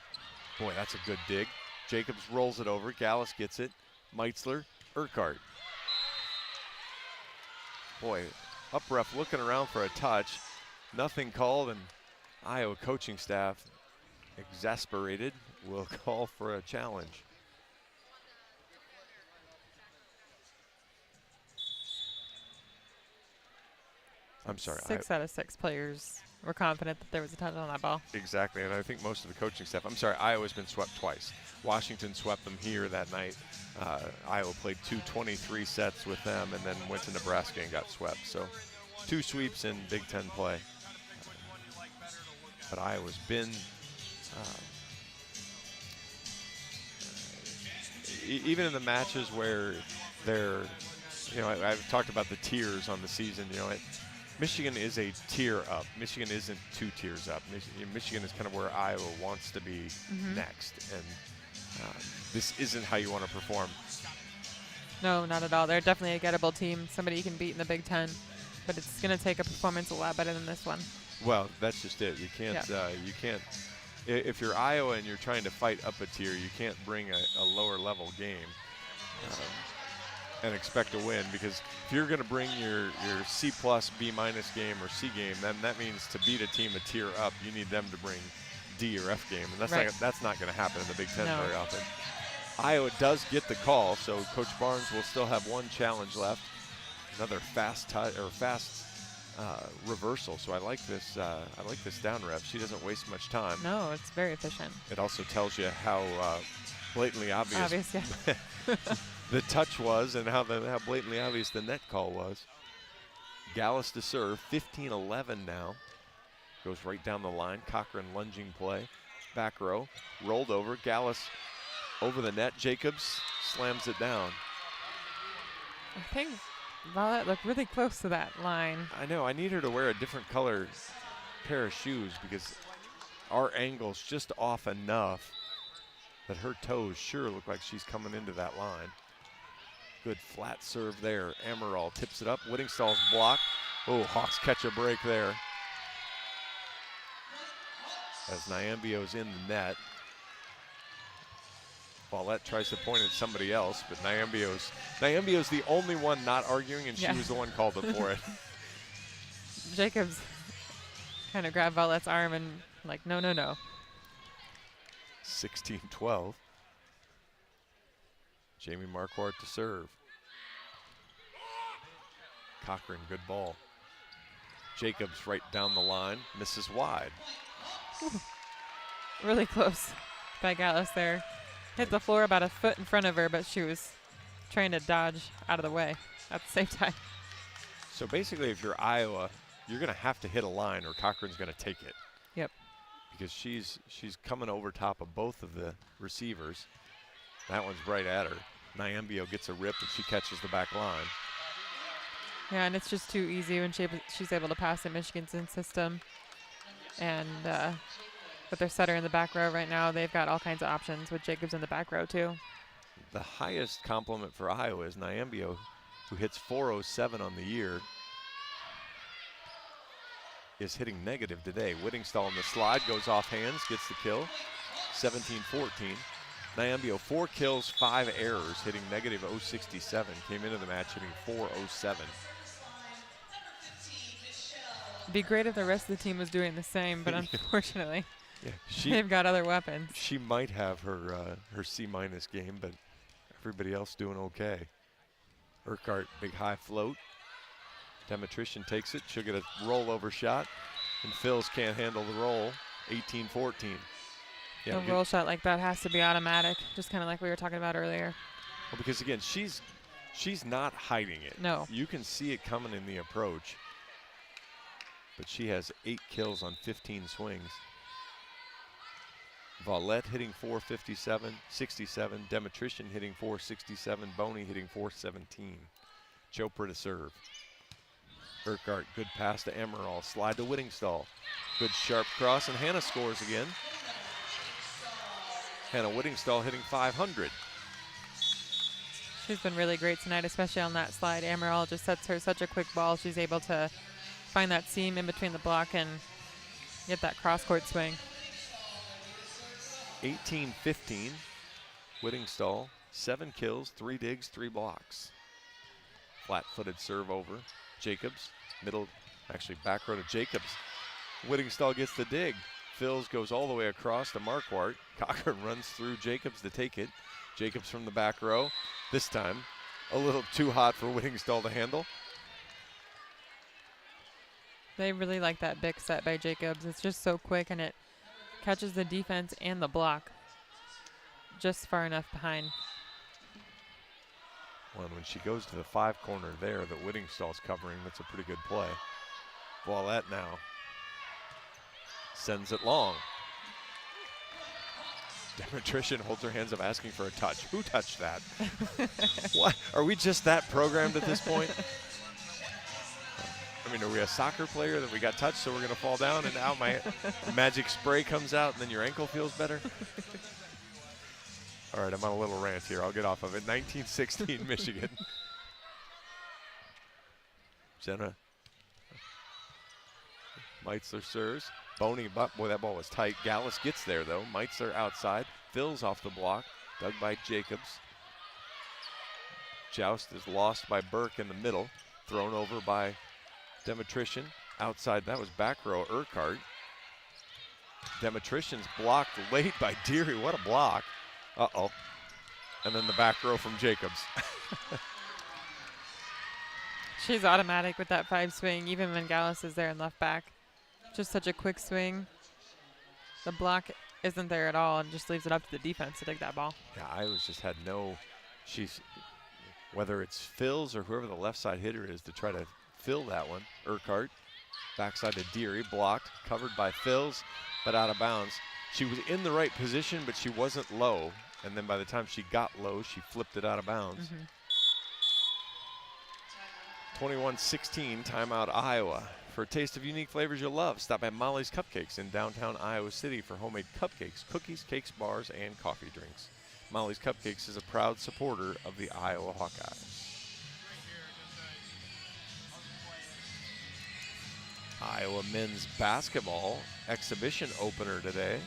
Boy, that's a good dig. Jacobs rolls it over. Gallus gets it. Meitzler, Urquhart. Boy, up ref looking around for a touch. Nothing called, and Iowa coaching staff, exasperated, will call for a challenge. I'm sorry. 6 out of 6 players were confident that there was a touch on that ball. Exactly, and I think most of the coaching staff, I'm sorry, Iowa's been swept twice. Washington swept them here that night. Iowa played 2 23 sets with them and then went to Nebraska and got swept. So 2 sweeps in Big Ten play. But Iowa's been even in the matches where they're, I've talked about the tiers on the season, Michigan is a tier up. Michigan isn't 2 tiers up. Michigan is kind of where Iowa wants to be next. And this isn't how you want to perform. No, not at all. They're definitely a gettable team, somebody you can beat in the Big Ten. But it's going to take a performance a lot better than this one. Well, that's just it. You can't, if you're Iowa and you're trying to fight up a tier, you can't bring a lower level game and expect to win, because if you're going to bring your C+, B- game or C game, then that means to beat a team a tier up, you need them to bring D or F game, and that's not going to happen in the Big Ten very often. Iowa does get the call, so Coach Barnes will still have one challenge left. Another fast reversal. So I like this. I like this down rep. She doesn't waste much time. No, it's very efficient. It also tells you how blatantly obvious. Obvious, yeah. The touch was and how blatantly obvious the net call was. Gallus to serve, 15-11 now. Goes right down the line. Cochran lunging play. Back row, rolled over. Gallus over the net. Jacobs slams it down. I think Violet looked really close to that line. I know. I need her to wear a different color pair of shoes because our angle's just off enough that her toes sure look like she's coming into that line. Good flat serve there. Amaral tips it up. Whittingstall's block. Oh, Hawks catch a break there. As Nyambio's in the net. Follett tries to point at somebody else, but Nyambio's the only one not arguing, and she was the one called up for it. Jacobs kind of grabbed Violet's arm and like, no, no, no. 16-12. Jamie Marquardt to serve. Cochran, good ball. Jacobs right down the line, misses wide. Ooh. Really close by Gallus there. Hit the floor about a foot in front of her, but she was trying to dodge out of the way at the same time. So basically, if you're Iowa, you're going to have to hit a line or Cochran's going to take it. Yep. Because she's coming over top of both of the receivers. That one's right at her. Nyambio gets a rip and she catches the back line. Yeah, and it's just too easy when she's able to pass in Michigan's system. And with their setter in the back row right now, they've got all kinds of options with Jacobs in the back row too. The highest compliment for Iowa is Nyambio, who hits .407 on the year, is hitting negative today. Whittingstall in the slide, goes off hands, gets the kill. 17-14. Nyambio, 4 kills, 5 errors, hitting negative .067. Came into the match hitting .407. It'd be great if the rest of the team was doing the same, but unfortunately, they've got other weapons. She might have her C- game, but everybody else doing okay. Urquhart, big high float. Demetrician takes it. She'll get a rollover shot, and Phils can't handle the roll. 18-14. Yeah, a roll shot like that has to be automatic, just kind of like we were talking about earlier. Well, because again, she's not hiding it. No. You can see it coming in the approach. But she has 8 kills on 15 swings. Vallette hitting .457, 67. Demetrician hitting .467. Boney hitting .417. Chopra to serve. Urquhart, good pass to Amaral. Slide to Whittingstall. Good sharp cross, and Hannah scores again. Hannah Whittingstall hitting .500. She's been really great tonight, especially on that slide. Amaral just sets her such a quick ball. She's able to find that seam in between the block and get that cross-court swing. 18-15. Whittingstall, 7 kills, 3 digs, 3 blocks. Flat-footed serve over. Jacobs, back row to Jacobs. Whittingstall gets the dig. Phils goes all the way across to Marquardt. Cochran runs through Jacobs to take it. Jacobs from the back row. This time, a little too hot for Whittingstall to handle. They really like that big set by Jacobs. It's just so quick, and it catches the defense and the block just far enough behind. Well, when she goes to the 5 corner there that Whittingstall's covering, that's a pretty good play. Vallette now sends it long. Demetrician holds her hands up asking for a touch. Who touched that? What? Are we just that programmed at this point? I mean, are we a soccer player that we got touched so we're going to fall down and now my magic spray comes out and then your ankle feels better? All right, I'm on a little rant here. I'll get off of it. 1916 Michigan. Jenna Meitzler serves. Boney, boy, that ball was tight. Gallus gets there, though. Meitzler outside. Phils off the block. Dug by Jacobs. Joust is lost by Burke in the middle. Thrown over by Demetrician. Outside, that was back row Urquhart. Demetrician's blocked late by Deary. What a block. Uh-oh. And then the back row from Jacobs. She's automatic with that 5 swing, even when Gallus is there in left back. Just such a quick swing. The block isn't there at all and just leaves it up to the defense to dig that ball. Yeah, Iowa's just had no, whether it's Phil's or whoever the left side hitter is to try to fill that one. Urquhart, backside to Deary, blocked, covered by Phil's, but out of bounds. She was in the right position, but she wasn't low. And then by the time she got low, she flipped it out of bounds. 21-16, timeout Iowa. For a taste of unique flavors you'll love, stop by Molly's Cupcakes in downtown Iowa City for homemade cupcakes, cookies, cakes, bars, and coffee drinks. Molly's Cupcakes is a proud supporter of the Iowa Hawkeyes. Iowa men's basketball exhibition opener today.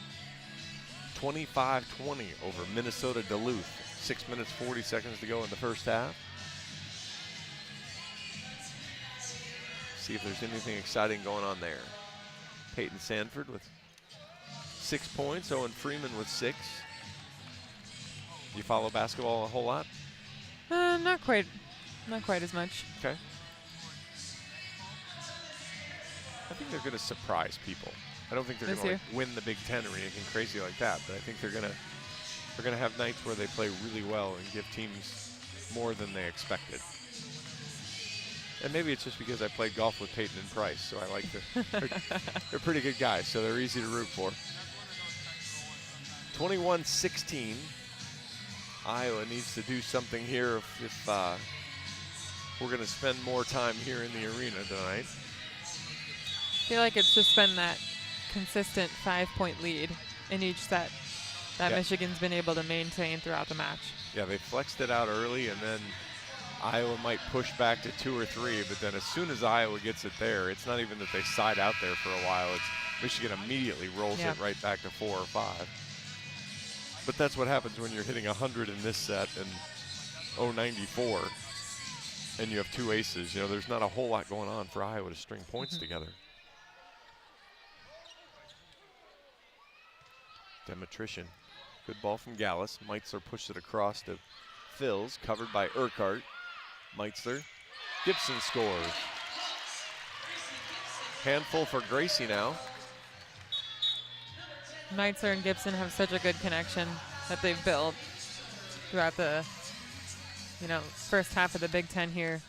25-20 over Minnesota Duluth. 6 minutes, 40 seconds to go in the first half. See if there's anything exciting going on there. Peyton Sanford with 6 points, Owen Freeman with 6. You follow basketball a whole lot? Not quite as much. Okay. I think they're going to surprise people. I don't think they're going to like win the Big Ten or anything crazy like that, but I think they're going to have nights where they play really well and give teams more than they expected. And maybe it's just because I played golf with Peyton and Price, so I like they're pretty good guys, so they're easy to root for. 21-16. Iowa needs to do something here if we're going to spend more time here in the arena tonight. I feel like it's just been that consistent 5-point lead in each set that Michigan's been able to maintain throughout the match. Yeah, they flexed it out early, and then Iowa might push back to 2 or 3, but then as soon as Iowa gets it there, it's not even that they side out there for a while. It's Michigan immediately rolls it right back to 4 or 5. But that's what happens when you're hitting 100 in this set and 94, and you have 2 aces. You know, there's not a whole lot going on for Iowa to string points together. Demetrician. Good ball from Gallus. Meitzler pushed it across to Phil's, covered by Urquhart. Meitzler. Gibson scores. Handful for Gracie now. Meitzler and Gibson have such a good connection that they've built throughout the, first half of the Big Ten here.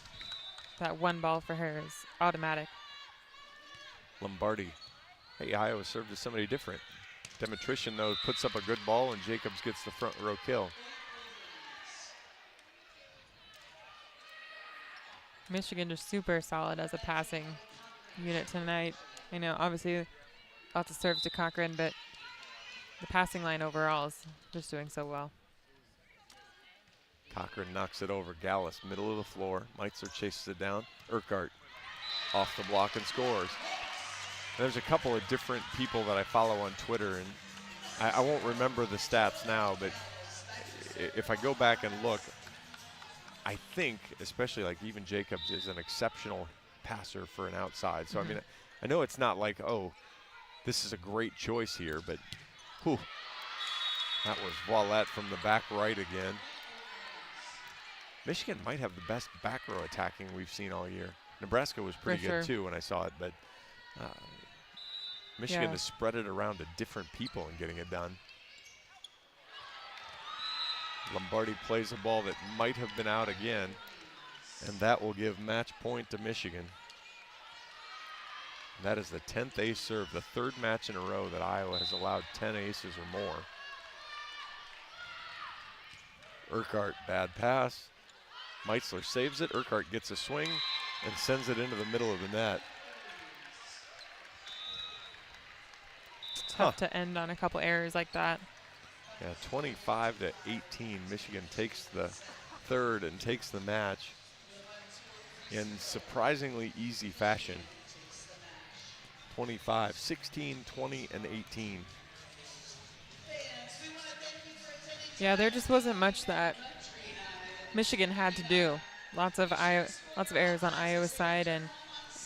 That one ball for her is automatic. Lombardi. Hey, Iowa served to somebody different. Demetrician, though, puts up a good ball, and Jacobs gets the front row kill. Michigan just super solid as a passing unit tonight. I know, obviously, lots of serves to Cochran, but the passing line overall is just doing so well. Cochran knocks it over. Gallus, middle of the floor. Meitzler chases it down. Urquhart off the block and scores. There's a couple of different people that I follow on Twitter, and I won't remember the stats now, but if I go back and look, I think, especially like even Jacobs is an exceptional passer for an outside. So, I mean, I know it's not like, oh, this is a great choice here, but whew, that was Voilette from the back right again. Michigan might have the best back row attacking we've seen all year. Nebraska was pretty good too when I saw it, but Michigan has spread it around to different people and getting it done. Lombardi plays a ball that might have been out again, and that will give match point to Michigan. That is the 10th ace serve, the 3rd match in a row that Iowa has allowed 10 aces or more. Urquhart, bad pass. Meitzler saves it. Urquhart gets a swing and sends it into the middle of the net. Tough to end on a couple errors like that. Yeah, 25-18. Michigan takes the 3rd and takes the match in surprisingly easy fashion. 25, 16, 20, and 18. Yeah, there just wasn't much that Michigan had to do. Lots of errors on Iowa's side, and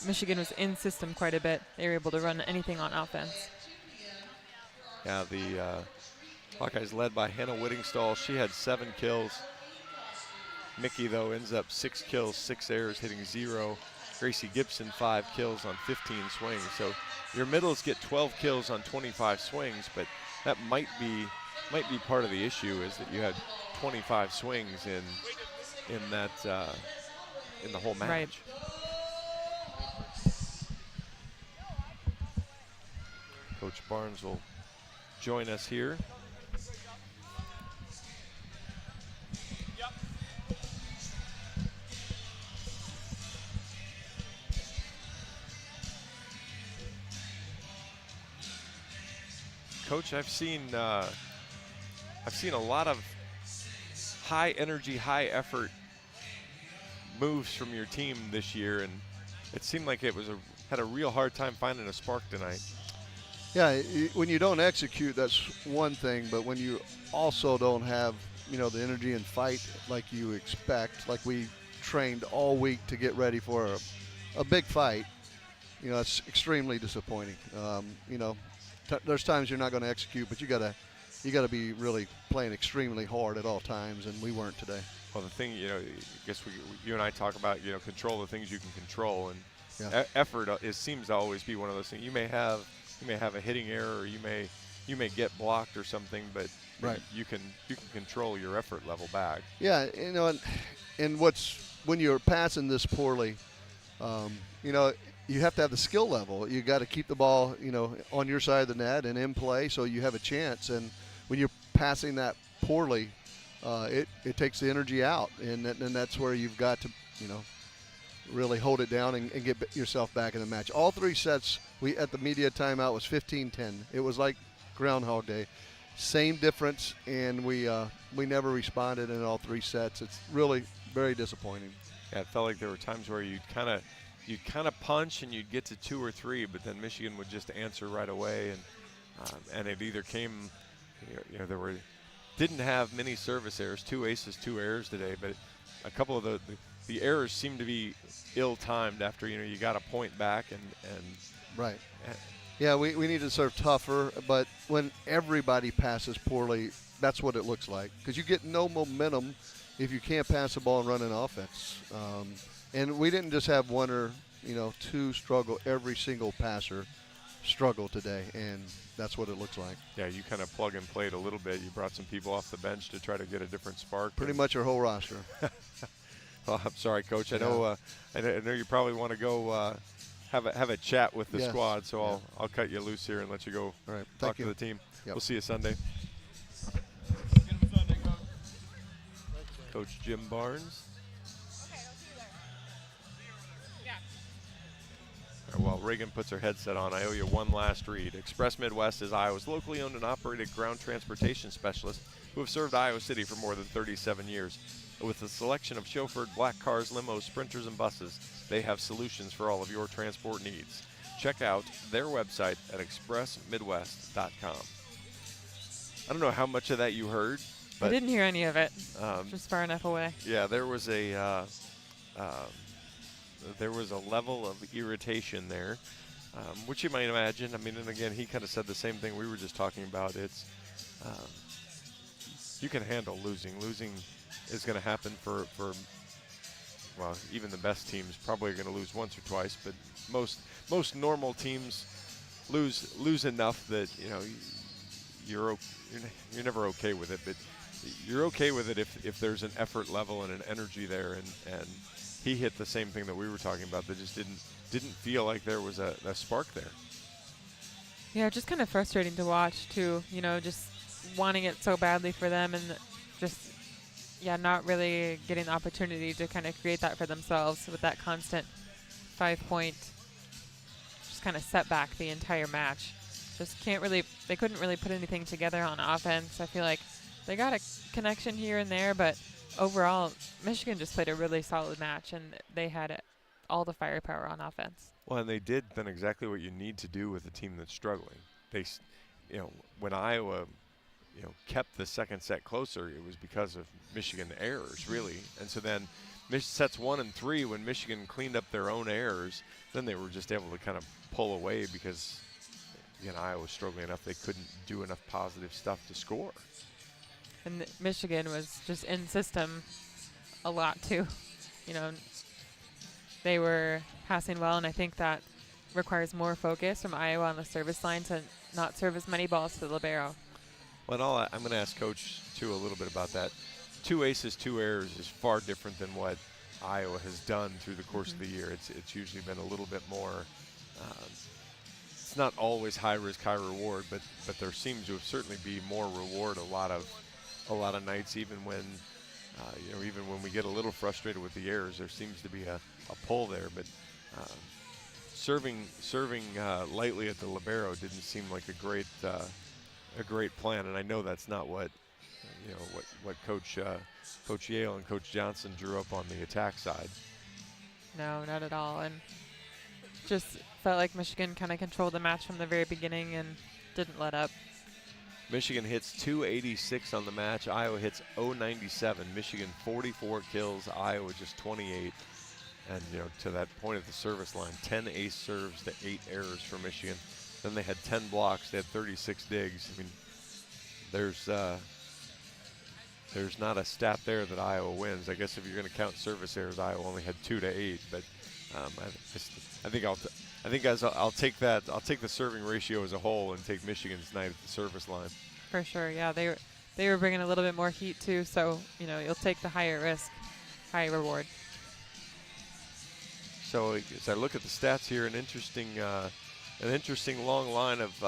Michigan was in system quite a bit. They were able to run anything on offense. Yeah, the Hawkeyes led by Hannah Whittingstall. She had 7 kills. Mickey, though, ends up 6 kills, 6 errors, hitting 0. Gracie Gibson, 5 kills on 15 swings. So your middles get 12 kills on 25 swings, but that might be part of the issue, is that you had 25 swings in that in the whole match. Right. Coach Barnes will join us here. Coach, I've seen a lot of high energy, high effort moves from your team this year, and it seemed like it had a real hard time finding a spark tonight. Yeah, when you don't execute, that's one thing, but when you also don't have, the energy and fight like you expect, like we trained all week to get ready for a big fight, it's extremely disappointing. There's times you're not going to execute, but you gotta be really playing extremely hard at all times, and we weren't today. Well, the thing, I guess you and I talk about, control the things you can control, and Yeah. effort seems to always be one of those things. You may have a hitting error, or you may get blocked or something, but Right. you can control your effort level back. Yeah, and when you're passing this poorly, you have to have the skill level. You got to keep the ball, on your side of the net and in play, so you have a chance. And when you're passing that poorly, it takes the energy out, and that's where you've got to, really hold it down and get yourself back in the match. All three sets, at the media timeout was 15-10. It was like Groundhog Day. Same difference, and we never responded in all three sets. It's really very disappointing. Yeah, it felt like there were times where you'd kind of punch and you'd get to 2 or 3, but then Michigan would just answer right away, and it either came, didn't have many service errors, 2 aces, 2 errors today, but a couple of the errors seemed to be ill-timed after you got a point back and right. Yeah, we need to serve tougher, but when everybody passes poorly, that's what it looks like, because you get no momentum if you can't pass the ball and run an offense. And we didn't just have one or two struggle. Every single passer struggled today, and that's what it looks like. Yeah, you kind of plug and played a little bit. You brought some people off the bench to try to get a different spark. Pretty much our whole roster. Well, I'm sorry, Coach. I know you probably want to go have a chat with the Yes. squad, so I'll cut you loose here and let you go All right. talk Thank to you. the team. Yep. We'll see you Sunday. Coach Jim Barnes. While Reagan puts her headset on, I owe you one last read. Express Midwest is Iowa's locally owned and operated ground transportation specialist who have served Iowa City for more than 37 years. With a selection of chauffeured black cars, limos, sprinters, and buses, they have solutions for all of your transport needs. Check out their website at expressmidwest.com. I don't know how much of that you heard, but I didn't hear any of it. Just far enough away. yeah, there was a level of irritation there, which you might imagine. I mean, and again, he kind of said the same thing we were just talking about. It's you can handle losing. Losing is going to happen for well, even the best teams probably are going to lose once or twice, but most normal teams lose enough that you're never okay with it, but you're okay with it if there's an effort level and an energy there, and he hit the same thing that we were talking about, that just didn't feel like there was a spark there. Yeah, just kind of frustrating to watch too, just wanting it so badly for them, and just not really getting the opportunity to kind of create that for themselves with that constant 5-point just kind of setback the entire match. They couldn't really put anything together on offense. I feel like they got a connection here and there, but overall, Michigan just played a really solid match, and they had all the firepower on offense. Well, and they did then exactly what you need to do with a team that's struggling. They, when Iowa, kept the second set closer, it was because of Michigan errors, really. And so then sets 1 and 3, when Michigan cleaned up their own errors, then they were just able to kind of pull away because, Iowa was struggling enough they couldn't do enough positive stuff to score. And Michigan was just in system a lot too. They were passing well, and I think that requires more focus from Iowa on the service line to not serve as many balls to the libero. Well, I'm going to ask Coach, too, a little bit about that. 2 aces, 2 errors is far different than what Iowa has done through the course of the year. It's usually been a little bit more, it's not always high risk, high reward, but there seems to certainly be more reward a lot of nights, even when, even when we get a little frustrated with the errors, there seems to be a pull there. But serving lightly at the libero didn't seem like a great plan, and I know that's not what what Coach Yale and Coach Johnson drew up on the attack side. No, not at all. And just felt like Michigan kind of controlled the match from the very beginning and didn't let up. Michigan hits 286 on the match. Iowa hits 097. Michigan 44 kills. Iowa just 28. And to that point at the service line, 10 ace serves to 8 errors for Michigan. Then they had 10 blocks. They had 36 digs. I mean, there's not a stat there that Iowa wins. I guess if you're going to count service errors, Iowa only had 2 to 8. But I think I'll take that. I'll take the serving ratio as a whole and take Michigan's night at the service line. For sure, yeah. They were bringing a little bit more heat too. So you'll take the higher risk, high reward. So as I look at the stats here, an interesting long line of,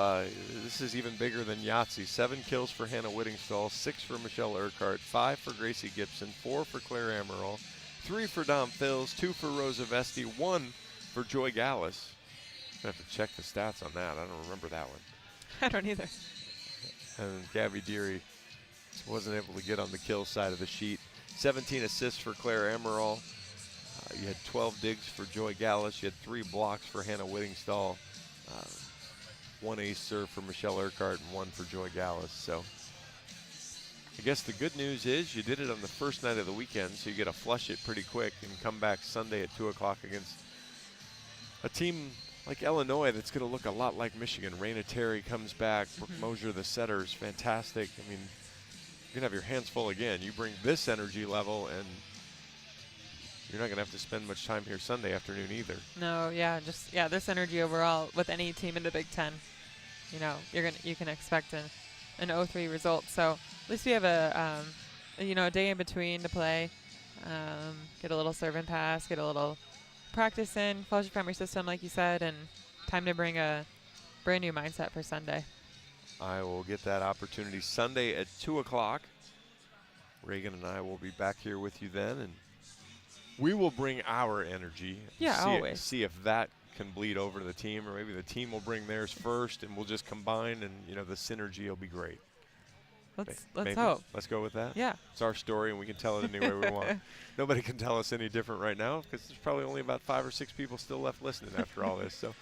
this is even bigger than Yahtzee. 7 kills for Hannah Whittingstall, 6 for Michelle Urquhart, 5 for Gracie Gibson, 4 for Claire Amaral, 3 for Dom Phils, 2 for Rosa Vesti, 1 for Joy Gallus. I have to check the stats on that. I don't remember that one. I don't either. And Gabby Deary wasn't able to get on the kill side of the sheet. 17 assists for Claire Amaral. You had 12 digs for Joy Gallus. You had 3 blocks for Hannah Whittingstall. 1 ace serve for Michelle Urquhart and 1 for Joy Gallus. So I guess the good news is you did it on the first night of the weekend, so you get to flush it pretty quick and come back Sunday at 2 o'clock against a team like Illinois that's going to look a lot like Michigan. Raina Terry comes back. Brooke Mosier, the setter, is fantastic. I mean, you're going to have your hands full again. You bring this energy level, and you're not going to have to spend much time here Sunday afternoon either. No, this energy overall with any team in the Big Ten, you can expect an 0-3 result. So at least we have a day in between to play, get a little serve and pass, get a little practice in, flush it from your system, like you said, and time to bring a brand new mindset for Sunday. I will get that opportunity Sunday at 2 o'clock. Reagan and I will be back here with you then, and we will bring our energy. Yeah, always. See if that can bleed over to the team, or maybe the team will bring theirs first, and we'll just combine, and the synergy will be great. Let's hope. Let's go with that. Yeah. It's our story, and we can tell it any way we want. Nobody can tell us any different right now, because there's probably only about 5 or 6 people still left listening after all this. So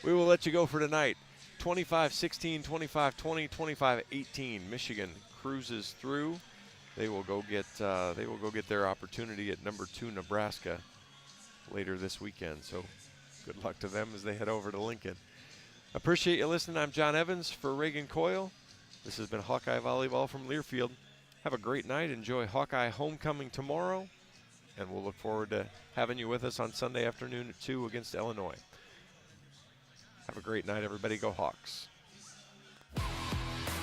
we will let you go for tonight. 25-16, 25-20, 25-18. Michigan cruises through. They will go get their opportunity at number 2 Nebraska later this weekend. So good luck to them as they head over to Lincoln. Appreciate you listening. I'm John Evans for Reagan Coyle. This has been Hawkeye Volleyball from Learfield. Have a great night. Enjoy Hawkeye homecoming tomorrow, and we'll look forward to having you with us on Sunday afternoon at 2 against Illinois. Have a great night, everybody. Go Hawks.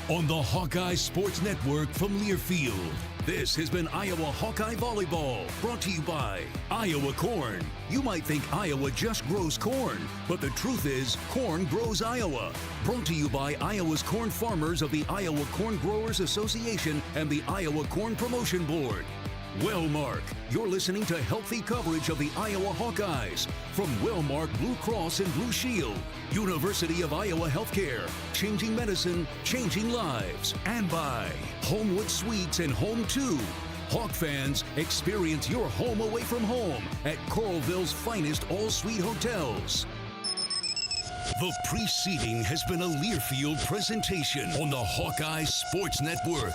On the Hawkeye Sports Network from Learfield, this has been Iowa Hawkeye Volleyball, brought to you by Iowa Corn. You might think Iowa just grows corn, but the truth is corn grows Iowa. Brought to you by Iowa's corn farmers of the Iowa Corn Growers Association and the Iowa Corn Promotion Board. Wellmark, you're listening to healthy coverage of the Iowa Hawkeyes from Wellmark Blue Cross and Blue Shield, University of Iowa Healthcare, changing medicine, changing lives, and by Homewood Suites and Home 2. Hawk fans, experience your home away from home at Coralville's finest all-suite hotels. The preceding has been a Learfield presentation on the Hawkeye Sports Network.